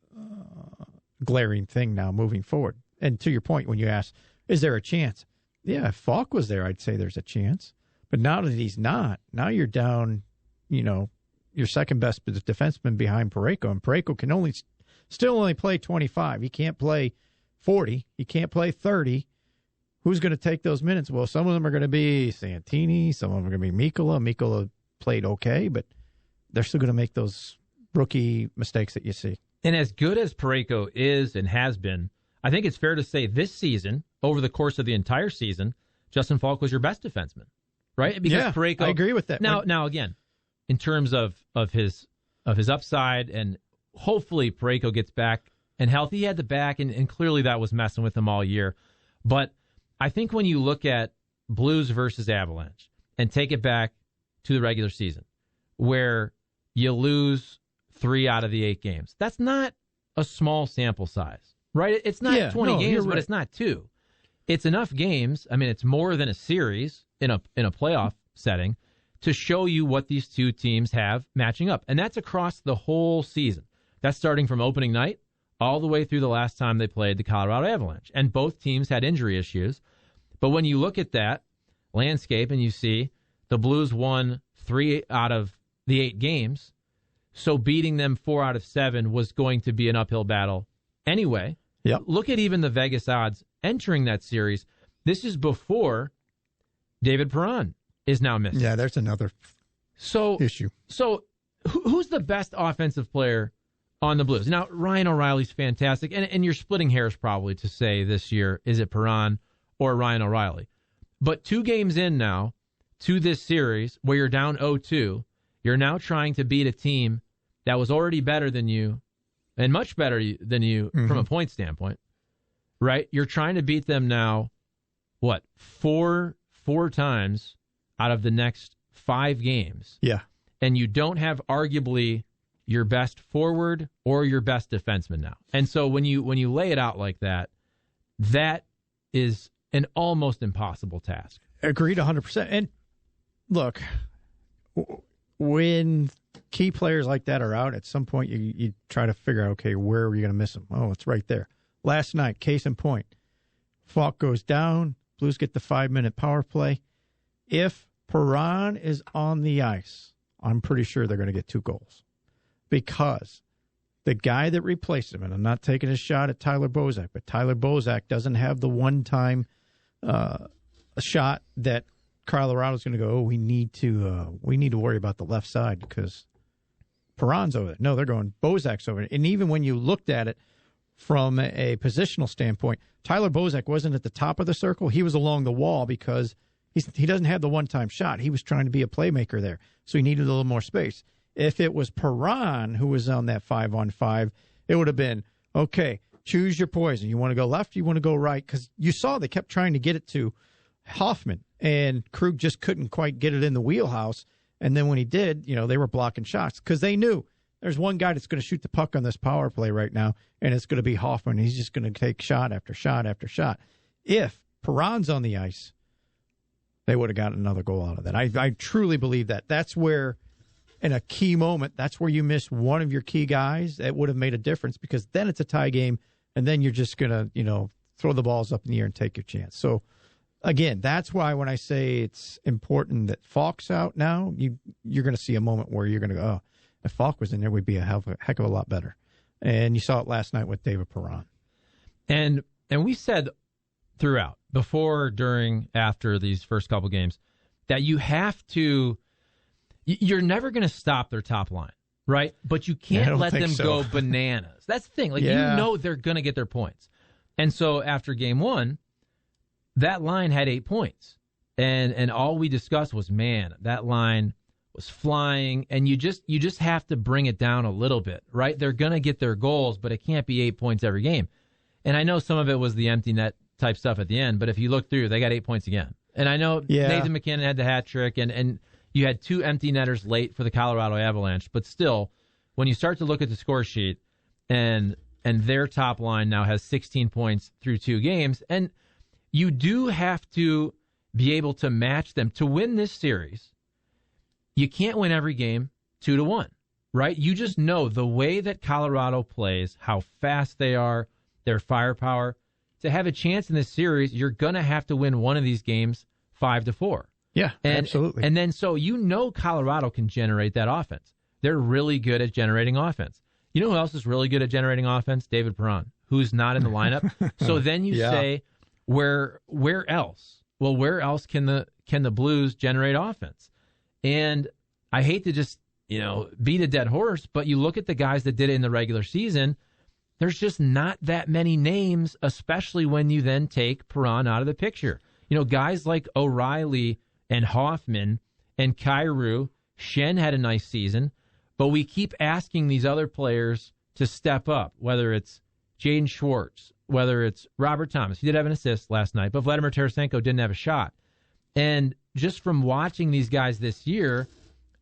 glaring thing now moving forward. And to your point, when you ask, is there a chance? Yeah, if Faulk was there, I'd say there's a chance. But now that he's not, now you're down, your second best defenseman behind Parayko, and Parayko can still only play 25. He can't play 40. He can't play 30. Who's going to take those minutes? Well, some of them are going to be Santini. Some of them are going to be Mikkola. Mikkola played okay, but they're still going to make those rookie mistakes that you see. And as good as Parayko is and has been, I think it's fair to say this season, over the course of the entire season, Justin Faulk was your best defenseman, right? Because Parayko, I agree with that. Now again, in terms of his upside, and hopefully Parayko gets back and healthy. He had the back, and clearly that was messing with him all year. But I think when you look at Blues versus Avalanche and take it back to the regular season, where you lose 3 out of the 8 games, that's not a small sample size, right? It's not 20 games, but it's not 2. It's enough games. I mean, it's more than a series in a playoff setting to show you what these two teams have matching up. And that's across the whole season. That's starting from opening night all the way through the last time they played the Colorado Avalanche. And both teams had injury issues. But when you look at that landscape and you see the Blues won 3 out of the 8 games, So beating them 4 out of 7 was going to be an uphill battle anyway. Yep. Look at even the Vegas odds entering that series. This is before David Perron is now missing. Yeah, there's another issue. So who's the best offensive player on the Blues? Now, Ryan O'Reilly's fantastic, and you're splitting hairs probably to say this year, is it Perron or Ryan O'Reilly? But 2 games in now to this series where you're down 0-2, you're now trying to beat a team that was already better than you and much better than you from a point standpoint, right? You're trying to beat them now, what, four times out of the next 5 games. Yeah. And you don't have arguably your best forward or your best defenseman now. And so when you lay it out like that, that is an almost impossible task. Agreed 100%. And look, when key players like that are out, at some point you try to figure out, okay, where are you going to miss them? Oh, it's right there. Last night, case in point, Faulk goes down, Blues get the 5-minute power play. If Perron is on the ice, I'm pretty sure they're going to get 2 goals. Because the guy that replaced him, and I'm not taking a shot at Tyler Bozak, but Tyler Bozak doesn't have the one-time shot that Colorado's going to go, we need to worry about the left side because Perron's over there. No, they're going Bozak's over there. And even when you looked at it from a positional standpoint, Tyler Bozak wasn't at the top of the circle. He was along the wall because he doesn't have the one-time shot. He was trying to be a playmaker there, so he needed a little more space. If it was Perron who was on that 5-on-5, it would have been, okay, choose your poison. You want to go left, you want to go right? Because you saw they kept trying to get it to Hoffman, and Krug just couldn't quite get it in the wheelhouse. And then when he did, they were blocking shots because they knew there's one guy that's going to shoot the puck on this power play right now, and it's going to be Hoffman. He's just going to take shot after shot after shot. If Perron's on the ice, they would have gotten another goal out of that. I truly believe that. That's where, in a key moment, that's where you miss one of your key guys. That would have made a difference because then it's a tie game, and then you're just going to, throw the balls up in the air and take your chance. So, again, that's why when I say it's important that Faulk's out now, you're going to see a moment where you're going to go, oh, if Faulk was in there, we'd be a heck of a lot better. And you saw it last night with David Perron. And we said throughout, before, during, after these first couple games, that you have to – you're never going to stop their top line, right? But you can't let them go bananas. That's the thing. You know they're going to get their points. And so after game 1, that line had 8 points. And all we discussed was, man, that line was flying. And you just have to bring it down a little bit, right? They're going to get their goals, but it can't be 8 points every game. And I know some of it was the empty net type stuff at the end, but if you look through, they got 8 points again. And I know Nathan McKinnon had the hat trick, and you had 2 empty netters late for the Colorado Avalanche. But still, when you start to look at the score sheet, and their top line now has 16 points through 2 games, and you do have to be able to match them. To win this series, you can't win every game 2-1, right? You just know the way that Colorado plays, how fast they are, their firepower. To have a chance in this series, you're going to have to win one of these games 5-4. Yeah, absolutely. And then so Colorado can generate that offense. They're really good at generating offense. You know who else is really good at generating offense? David Perron, who's not in the lineup. So then you say, where else? Well, where else can the Blues generate offense? And I hate to just beat a dead horse, but you look at the guys that did it in the regular season. There's just not that many names, especially when you then take Perron out of the picture. Guys like O'Reilly and Hoffman and Kyrou, Shen had a nice season, but we keep asking these other players to step up, whether it's Jaden Schwartz, whether it's Robert Thomas. He did have an assist last night, but Vladimir Tarasenko didn't have a shot. And just from watching these guys this year,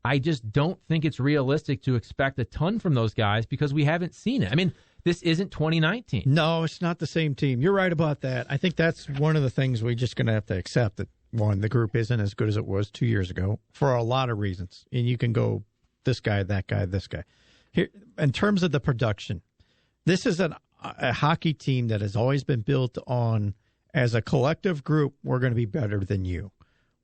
I just don't think it's realistic to expect a ton from those guys because we haven't seen it. I mean, this isn't 2019. No, it's not the same team. You're right about that. I think that's one of the things we're just going to have to accept, that, one, the group isn't as good as it was 2 years ago for a lot of reasons. And you can go this guy, that guy, this guy. Here, in terms of the production, this is a hockey team that has always been built on, as a collective group, we're going to be better than you.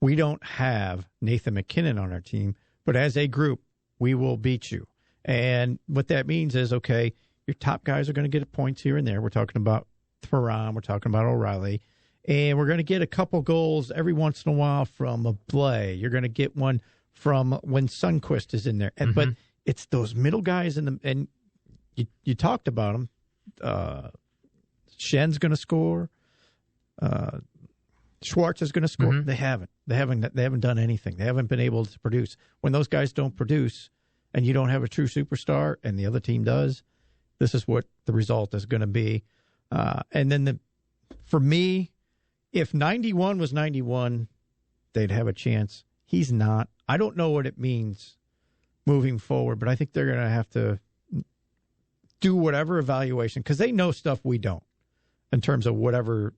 We don't have Nathan McKinnon on our team, but as a group, we will beat you. And what that means is, okay, your top guys are going to get points here and there. We're talking about Perron, we're talking about O'Reilly, and we're going to get a couple goals every once in a while from a Blais. You're going to get one from when Sundqvist is in there. And, But it's those middle guys and you talked about them. Schen's going to score. Schwartz is going to score. They haven't. They haven't done anything. They haven't been able to produce. When those guys don't produce, and you don't have a true superstar, and the other team does, this is what the result is going to be. And then for me, if 91 was 91, they'd have a chance. He's not. I don't know what it means moving forward, but I think they're going to have to do whatever evaluation, because they know stuff we don't in terms of whatever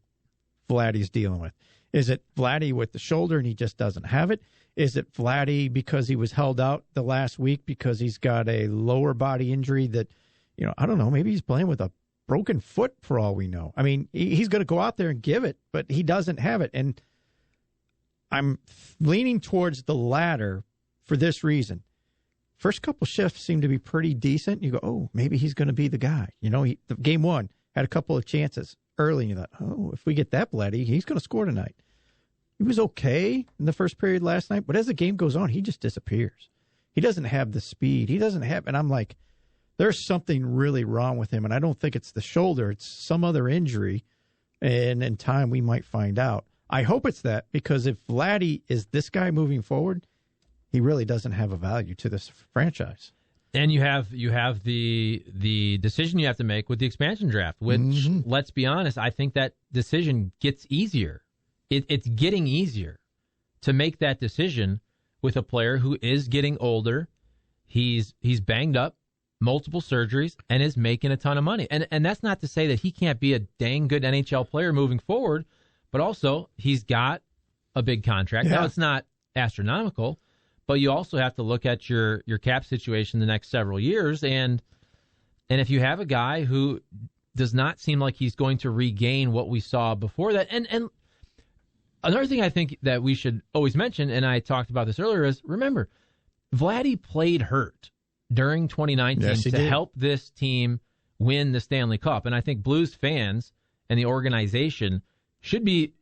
Vladdy's dealing with. Is it Vladdy with the shoulder and he just doesn't have it? Is it Vladdy because he was held out the last week because he's got a lower body injury that, I don't know, maybe he's playing with a broken foot for all we know. I mean, he's going to go out there and give it, but he doesn't have it. And I'm leaning towards the latter for this reason. First couple shifts seem to be pretty decent. You go, oh, maybe he's going to be the guy. Game one had a couple of chances early, and you thought, oh, if we get that Vladdy, he's going to score tonight. He was okay in the first period last night, but as the game goes on, he just disappears. He doesn't have the speed. And I'm like, there's something really wrong with him, and I don't think it's the shoulder. It's some other injury, and in time we might find out. I hope it's that, because if Vladdy is this guy moving forward, he really doesn't have a value to this franchise. And you have the decision you have to make with the expansion draft, which, let's be honest, I think that decision gets easier. It's getting easier to make that decision with a player who is getting older. He's banged up, multiple surgeries, and is making a ton of money. And that's not to say that he can't be a dang good NHL player moving forward, but also he's got a big contract. Yeah. Now, it's not astronomical, but you also have to look at your cap situation the next several years. And if you have a guy who does not seem like he's going to regain what we saw before that, and another thing I think that we should always mention, and I talked about this earlier, is remember, Vladdy played hurt during 2019 to help this team win the Stanley Cup. And I think Blues fans and the organization should be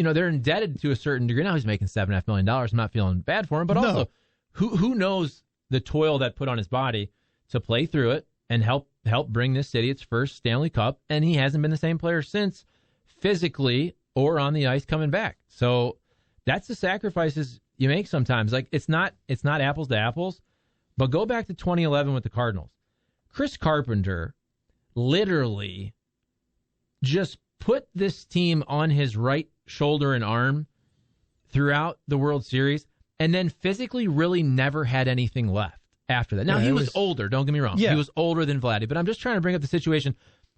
they're indebted to a certain degree. Now he's making $7.5 million. I'm not feeling bad for him, but also who knows the toil that put on his body to play through it and help bring this city its first Stanley Cup, and he hasn't been the same player since, physically or on the ice coming back. So that's the sacrifices you make sometimes. Like it's not apples to apples, but go back to 2011 with the Cardinals. Chris Carpenter literally just put this team on his right shoulder and arm throughout the World Series, and then physically really never had anything left after that. Now, he was older, don't get me wrong. Yeah. He was older than Vladdy, but I'm just trying to bring up the situation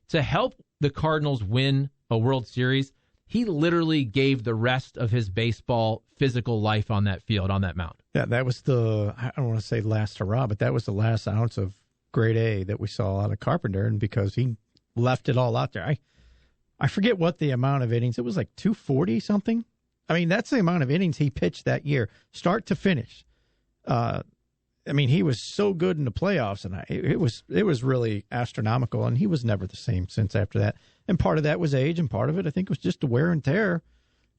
to help the Cardinals win a World Series. He literally gave the rest of his baseball physical life on that field, on that mound. Yeah, that was I don't want to say last hurrah, but that was the last ounce of grade A that we saw out of Carpenter, and because he left it all out there. I forget what the amount of innings. It was like 240 something. I mean, that's the amount of innings he pitched that year, start to finish. He was so good in the playoffs, and it was really astronomical, and he was never the same since after that. And part of that was age, and part of it, I think, was just the wear and tear.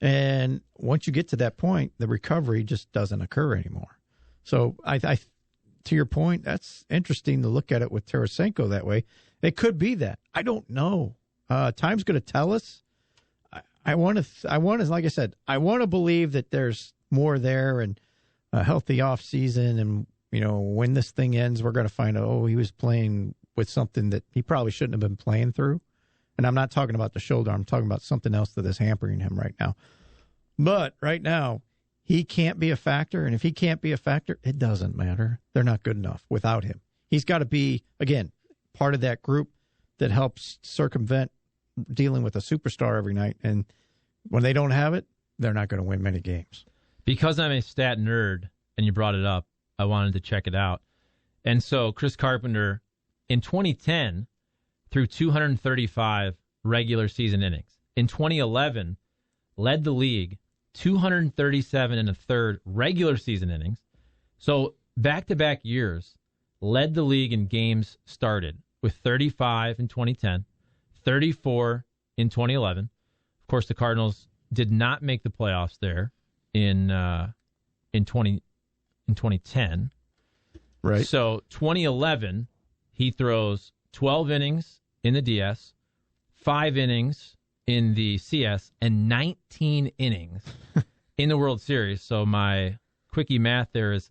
And once you get to that point, the recovery just doesn't occur anymore. So I to your point, that's interesting to look at it with Tarasenko that way. It could be that. I don't know. Time's going to tell us. I want to, like I said, I want to believe that there's more there and a healthy off season. And, when this thing ends, we're going to find out, he was playing with something that he probably shouldn't have been playing through. And I'm not talking about the shoulder. I'm talking about something else that is hampering him right now. But right now, he can't be a factor. And if he can't be a factor, it doesn't matter. They're not good enough without him. He's got to be, again, part of that group that helps circumvent dealing with a superstar every night. And when they don't have it, they're not going to win many games. Because I'm a stat nerd, and you brought it up, I wanted to check it out. And so Chris Carpenter, in 2010, threw 235 regular season innings. In 2011, led the league 237 and a third regular season innings. So back-to-back years, led the league in games started with 35 in 2010, 34 in 2011. Of course, the Cardinals did not make the playoffs there in 2010. Right. So 2011, he throws 12 innings in the DS, 5 innings in the CS, and 19 innings in the World Series. So my quickie math there is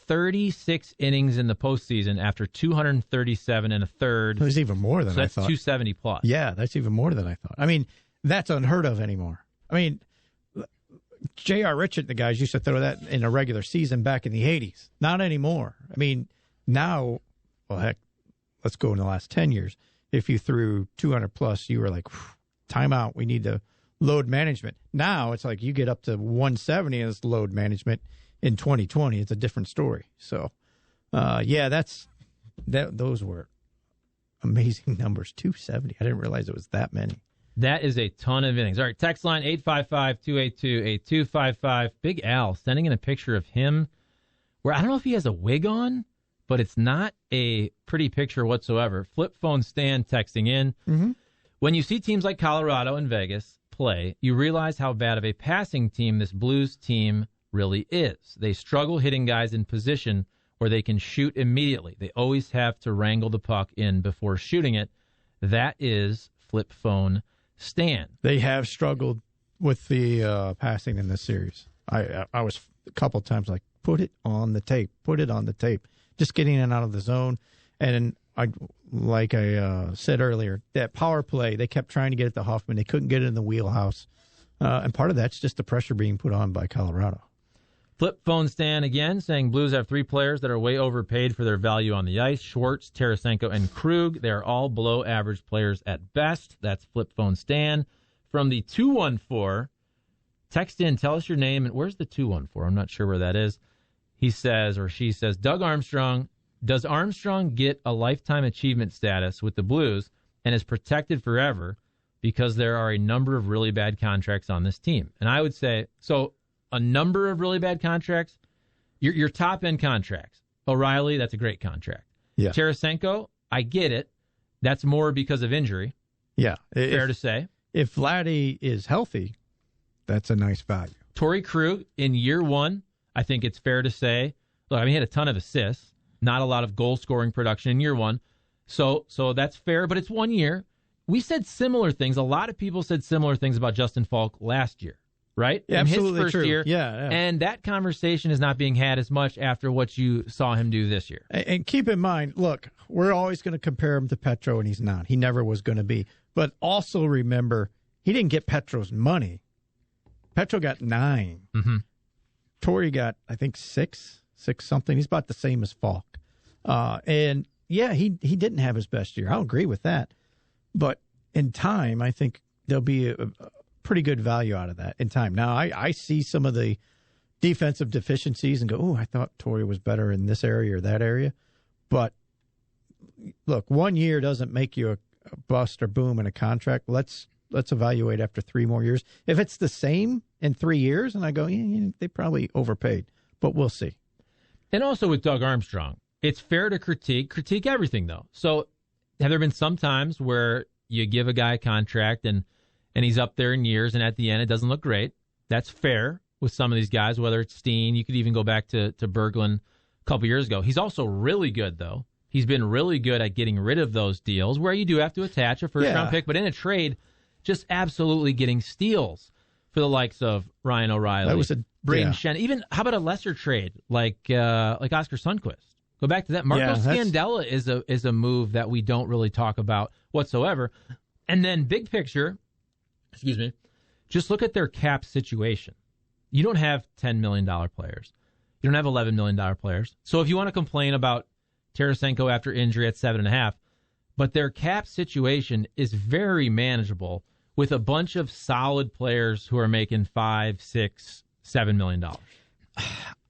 36 innings in the postseason after 237 and a third. There's even more than so I that's thought. 270 plus. Yeah, that's even more than I thought. I mean, that's unheard of anymore. I mean, J.R. Richard, the guys used to throw that in a regular season back in the 80s. Not anymore. I mean, now, well, heck, let's go in the last 10 years. If you threw 200 plus, you were like, timeout, we need to load management. Now it's like you get up to 170 as load management in 2020. It's a different story. So, yeah, those were amazing numbers. 270. I didn't realize it was that many. That is a ton of innings. All right, text line 855-282-8255. Big Al sending in a picture of him where I don't know if he has a wig on, but it's not a pretty picture whatsoever. Flip phone Stan texting in. Mm-hmm. When you see teams like Colorado and Vegas play, you realize how bad of a passing team this Blues team really is. They struggle hitting guys in position where they can shoot immediately. They always have to wrangle the puck in before shooting it. That is flip phone Stan. They have struggled with the passing in this series. I was a couple times like, put it on the tape. Just getting in and out of the zone. And like I said earlier, that power play, they kept trying to get it to Hoffman. They couldn't get it in the wheelhouse. And part of that's just the pressure being put on by Colorado. Flip phone Stan again saying Blues have 3 players that are way overpaid for their value on the ice. Schwartz, Tarasenko, and Krug. They are all below average players at best. That's flip phone Stan. From the 214, text in, tell us your name, and where's the 214? I'm not sure where that is. He says, or she says, Doug Armstrong, does Armstrong get a lifetime achievement status with the Blues and is protected forever because there are a number of really bad contracts on this team? And I would say, so a number of really bad contracts, your top-end contracts. O'Reilly, that's a great contract. Yeah. Tarasenko, I get it. That's more because of injury. Yeah. Fair to say. If Vladdy is healthy, that's a nice value. Torrey Krug, in year 1, I think it's fair to say, look, I mean, he had a ton of assists, not a lot of goal-scoring production in year 1. So that's fair, but it's 1 year. We said similar things. A lot of people said similar things about Justin Faulk last year. Right? Yeah, in absolutely his first true. year. Yeah. And that conversation is not being had as much after what you saw him do this year. And keep in mind, look, we're always going to compare him to Petro, and he's not. He never was going to be. But also remember, he didn't get Petro's money. Petro got 9. Mm-hmm. Torrey got, I think, 6 something. He's about the same as Falk. And, yeah, he didn't have his best year. I'll agree with that. But in time, I think there'll be a pretty good value out of that in time. Now, I see some of the defensive deficiencies and go, oh, I thought Torrey was better in this area or that area. But, look, 1 year doesn't make you a bust or boom in a contract. Let's evaluate after 3 more years. If it's the same in 3 years, and I go, yeah, they probably overpaid. But we'll see. And also with Doug Armstrong, it's fair to critique everything, though. So have there been some times where you give a guy a contract and he's up there in years, and at the end it doesn't look great? That's fair with some of these guys, whether it's Steen. You could even go back to Berglund a couple years ago. He's also really good, though. He's been really good at getting rid of those deals where you do have to attach a first-round pick, but in a trade, just absolutely getting steals for the likes of Ryan O'Reilly, That was Braden Shen. Even, how about a lesser trade like Oscar Sundqvist? Go back to that. Marco Scandella is a move that we don't really talk about whatsoever. And then big picture, just look at their cap situation. You don't have $10 million players. You don't have $11 million players. So if you want to complain about Tarasenko after injury at 7.5, but their cap situation is very manageable with a bunch of solid players who are making $5, $6, $7 million.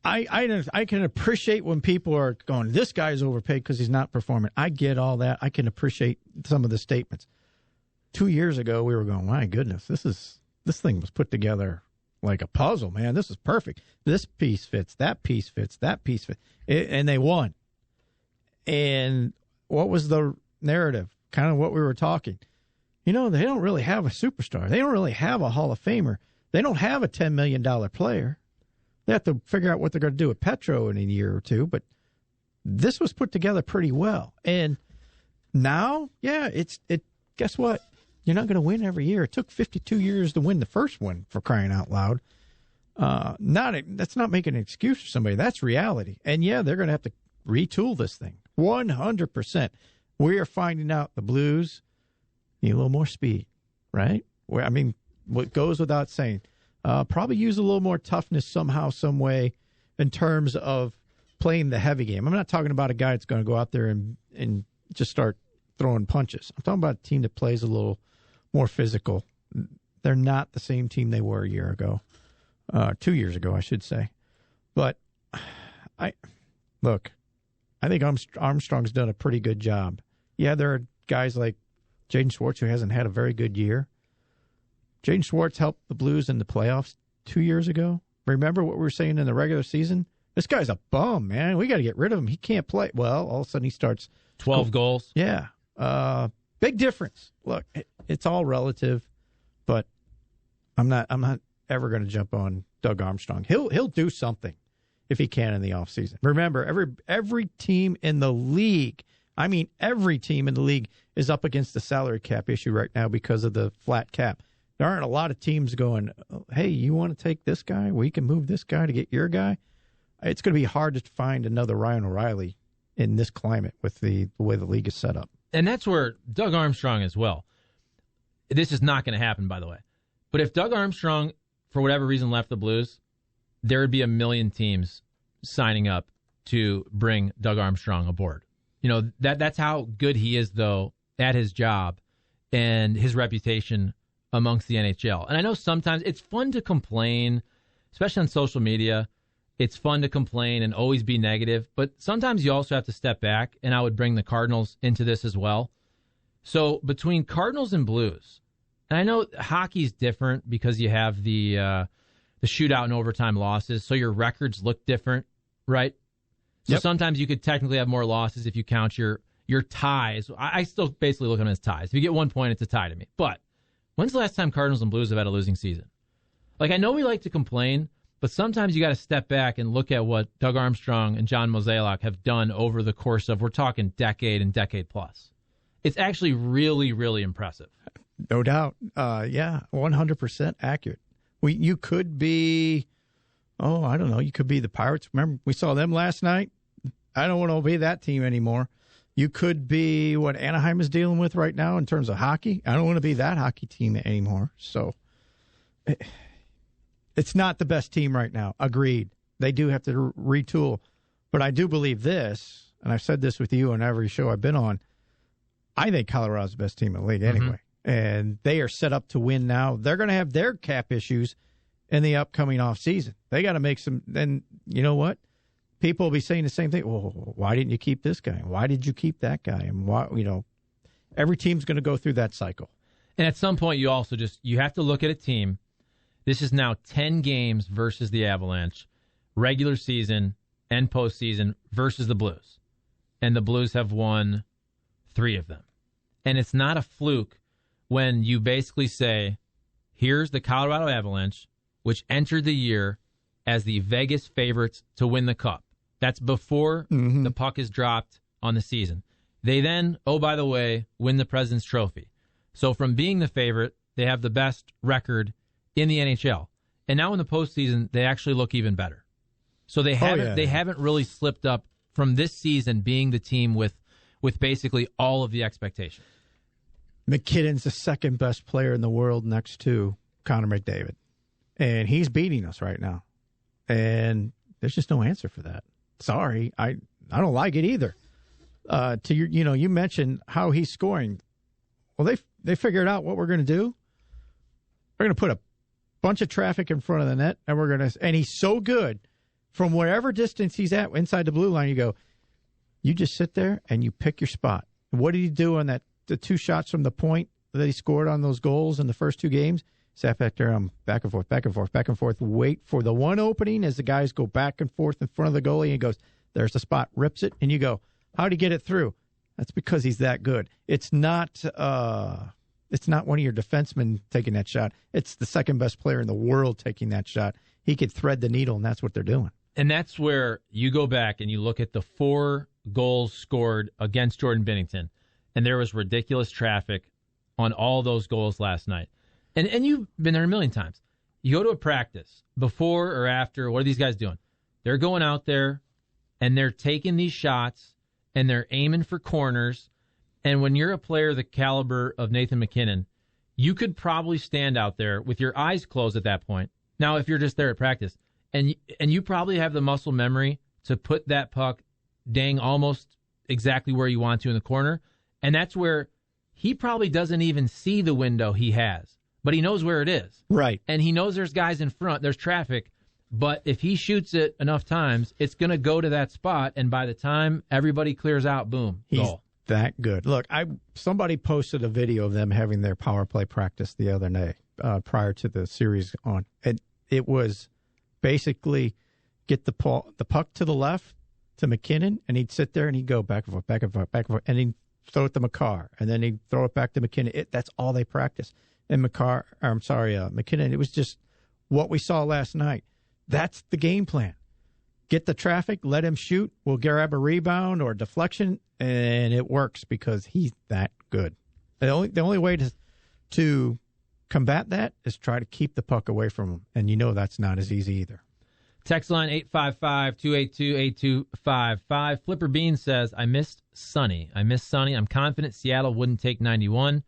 I can appreciate when people are going, this guy's overpaid because he's not performing. I get all that. I can appreciate some of the statements. 2 years ago, we were going, my goodness, this thing was put together like a puzzle, man. This is perfect. This piece fits, that piece fits, that piece fits. And they won. And what was the narrative? Kind of what we were talking. They don't really have a superstar. They don't really have a Hall of Famer. They don't have a $10 million player. They have to figure out what they're going to do with Petro in a year or two. But this was put together pretty well. And now, guess what? You're not going to win every year. It took 52 years to win the first one, for crying out loud. That's not making an excuse for somebody. That's reality. And, they're going to have to retool this thing. 100%. We are finding out the Blues need a little more speed, right? What goes without saying. Probably use a little more toughness somehow, some way, in terms of playing the heavy game. I'm not talking about a guy that's going to go out there and just start throwing punches. I'm talking about a team that plays a little more physical. They're not the same team they were a year ago. 2 years ago, I should say. But I think Armstrong's done a pretty good job. Yeah, there are guys like Jaden Schwartz who hasn't had a very good year. Jaden Schwartz helped the Blues in the playoffs 2 years ago. Remember what we were saying in the regular season? This guy's a bum, man. We got to get rid of him. He can't play. Well, all of a sudden he starts 12 goals. Yeah. Big difference. Look, it's all relative, but I'm not ever going to jump on Doug Armstrong. He'll do something if he can in the offseason. Remember, every team in the league, every team in the league is up against the salary cap issue right now because of the flat cap. There aren't a lot of teams going, hey, you want to take this guy? We can move this guy to get your guy. It's going to be hard to find another Ryan O'Reilly in this climate with the way the league is set up. And that's where Doug Armstrong as well. This is not going to happen, by the way. But if Doug Armstrong, for whatever reason, left the Blues, there would be a million teams signing up to bring Doug Armstrong aboard. That's how good he is, though, at his job and his reputation amongst the NHL. And I know sometimes it's fun to complain, especially on social media. It's fun to complain and always be negative, but sometimes you also have to step back, and I would bring the Cardinals into this as well. So between Cardinals and Blues, and I know hockey's different because you have the shootout and overtime losses, so your records look different, right? So Sometimes you could technically have more losses if you count your ties. I still basically look at them as ties. If you get 1 point, it's a tie to me. But when's the last time Cardinals and Blues have had a losing season? I know we like to complain, but sometimes you got to step back and look at what Doug Armstrong and John Mozeliak have done over the course of, we're talking decade and decade plus. It's actually really, really impressive. No doubt. 100% accurate. You could be, I don't know, you could be the Pirates. Remember, we saw them last night. I don't want to be that team anymore. You could be what Anaheim is dealing with right now in terms of hockey. I don't want to be that hockey team anymore. So it's not the best team right now. Agreed. They do have to retool. But I do believe this, and I've said this with you on every show I've been on, I think Colorado's the best team in the league anyway. And they are set up to win now. They're going to have their cap issues in the upcoming offseason. They got to make some – then you know what? People will be saying the same thing. Well, why didn't you keep this guy? Why did you keep that guy? And why, every team's going to go through that cycle. And at some point, you also you have to look at a team. This is now 10 games versus the Avalanche, regular season and postseason versus the Blues. And the Blues have won 3 of them. And it's not a fluke when you basically say, here's the Colorado Avalanche, which entered the year as the Vegas favorites to win the Cup. That's before the puck is dropped on the season. They then, by the way, win the President's Trophy. So from being the favorite, they have the best record in the NHL. And now in the postseason, they actually look even better. So they haven't really slipped up from this season being the team with basically all of the expectations. McKinnon's the second best player in the world next to Connor McDavid. And he's beating us right now. And there's just no answer for that. Sorry, I don't like it either. You mentioned how he's scoring. Well, they figured out what we're going to do. We're going to put a bunch of traffic in front of the net, and he's so good from wherever distance he's at inside the blue line. You just sit there and you pick your spot. What did he do on the 2 shots from the point that he scored on those goals in the first 2 games? Sat back there, back and forth, back and forth, back and forth. Wait for the one opening as the guys go back and forth in front of the goalie. And he goes, there's the spot, rips it, and you go, How'd he get it through? That's because he's that good. It's not one of your defensemen taking that shot. It's the second best player in the world taking that shot. He could thread the needle, and that's what they're doing. And that's where you go back and you look at the 4 goals scored against Jordan Binnington, and there was ridiculous traffic on all those goals last night. And you've been there a million times. You go to a practice before or after, what are these guys doing? They're going out there, and they're taking these shots, and they're aiming for corners. And when you're a player the caliber of Nathan MacKinnon, you could probably stand out there with your eyes closed at that point. Now, if you're just there at practice, and you probably have the muscle memory to put that puck dang almost exactly where you want to in the corner. And that's where he probably doesn't even see the window he has, but he knows where it is. Right. And he knows there's guys in front, there's traffic. But if he shoots it enough times, it's going to go to that spot, and by the time everybody clears out, boom, goal. He's that good. Look, somebody posted a video of them having their power play practice the other day prior to the series on. And it was basically get the puck to the left to MacKinnon, and he'd sit there and he'd go back and forth, back and forth, back and forth, and he'd throw it to Makar, and then he'd throw it back to MacKinnon. That's all they practice. And MacKinnon, it was just what we saw last night. That's the game plan. Get the traffic, let him shoot. We'll grab a rebound or a deflection, and it works because he's that good. The only way to combat that is try to keep the puck away from him, and you know that's not as easy either. Text line 855-282-8255. Flipper Bean says, I missed Sonny. I'm confident Seattle wouldn't take 91.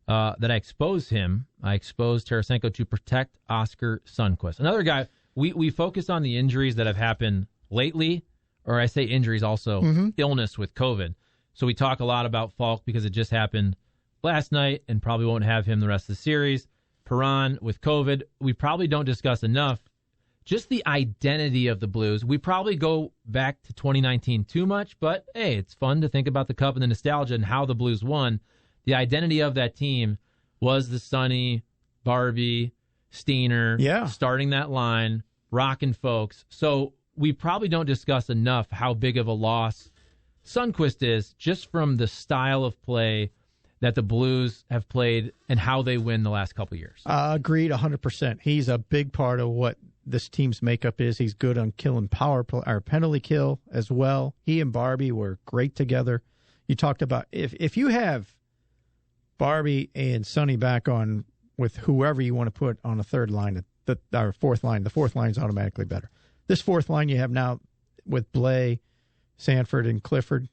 That I exposed him. I exposed Tarasenko to protect Oscar Sundqvist. Another guy, we focus on the injuries that have happened lately, or I say injuries also, illness with COVID. So we talk a lot about Faulk because it just happened last night and probably won't have him the rest of the series. Perron with COVID. We probably don't discuss enough just the identity of the Blues. We probably go back to 2019 too much, but hey, it's fun to think about the Cup and the nostalgia and how the Blues won. The identity of that team was the Sonny, Barbie, Steiner, starting that line, rocking folks. So we probably don't discuss enough how big of a loss Sundqvist is just from the style of play that the Blues have played and how they win the last couple of years. Agreed 100%. He's a big part of what this team's makeup is. He's good on killing power play, or penalty kill as well. He and Barbie were great together. You talked about if you have Barbie and Sonny back on with whoever you want to put on a third line, our fourth line, the fourth line is automatically better. This fourth line you have now with Blais, Sanford, and Clifford,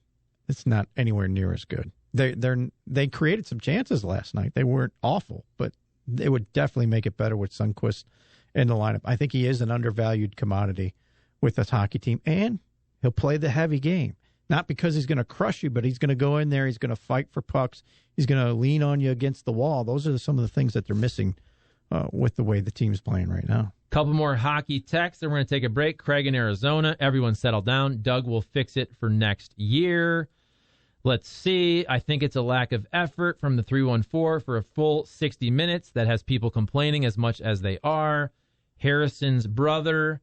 it's not anywhere near as good. They created some chances last night. They weren't awful, but it would definitely make it better with Sundqvist in the lineup. I think he is an undervalued commodity with this hockey team, and he'll play the heavy game. Not because he's going to crush you, but he's going to go in there, he's going to fight for pucks, he's going to lean on you against the wall. Those are some of the things that they're missing with the way the team's playing right now. Couple more hockey texts, then we're going to take a break. Craig in Arizona, everyone settle down. Doug will fix it for next year. Let's see. I think it's a lack of effort from the 314 for a full 60 minutes that has people complaining as much as they are. Harrison's brother.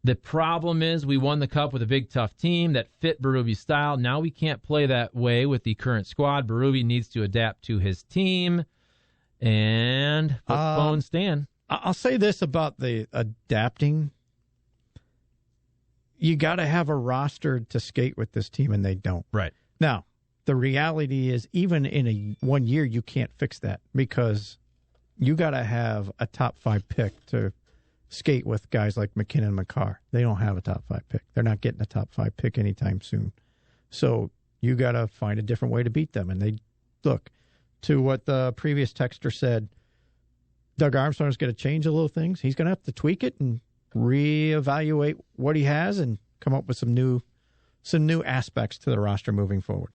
The problem is we won the Cup with a big, tough team that fit Berube's style. Now we can't play that way with the current squad. Berube needs to adapt to his team. And phone Stan. I'll say this about the adapting. You got to have a roster to skate with this team, and they don't. Right. Now, the reality is even in 1 year, you can't fix that because you got to have a top 5 pick to skate with guys like MacKinnon and Makar. They don't have a top 5 pick. They're not getting a top 5 pick anytime soon. So you got to find a different way to beat them. And they look to what the previous texter said. Doug Armstrong's going to change a little things. He's going to have to tweak it and reevaluate what he has and come up with some new aspects to the roster moving forward.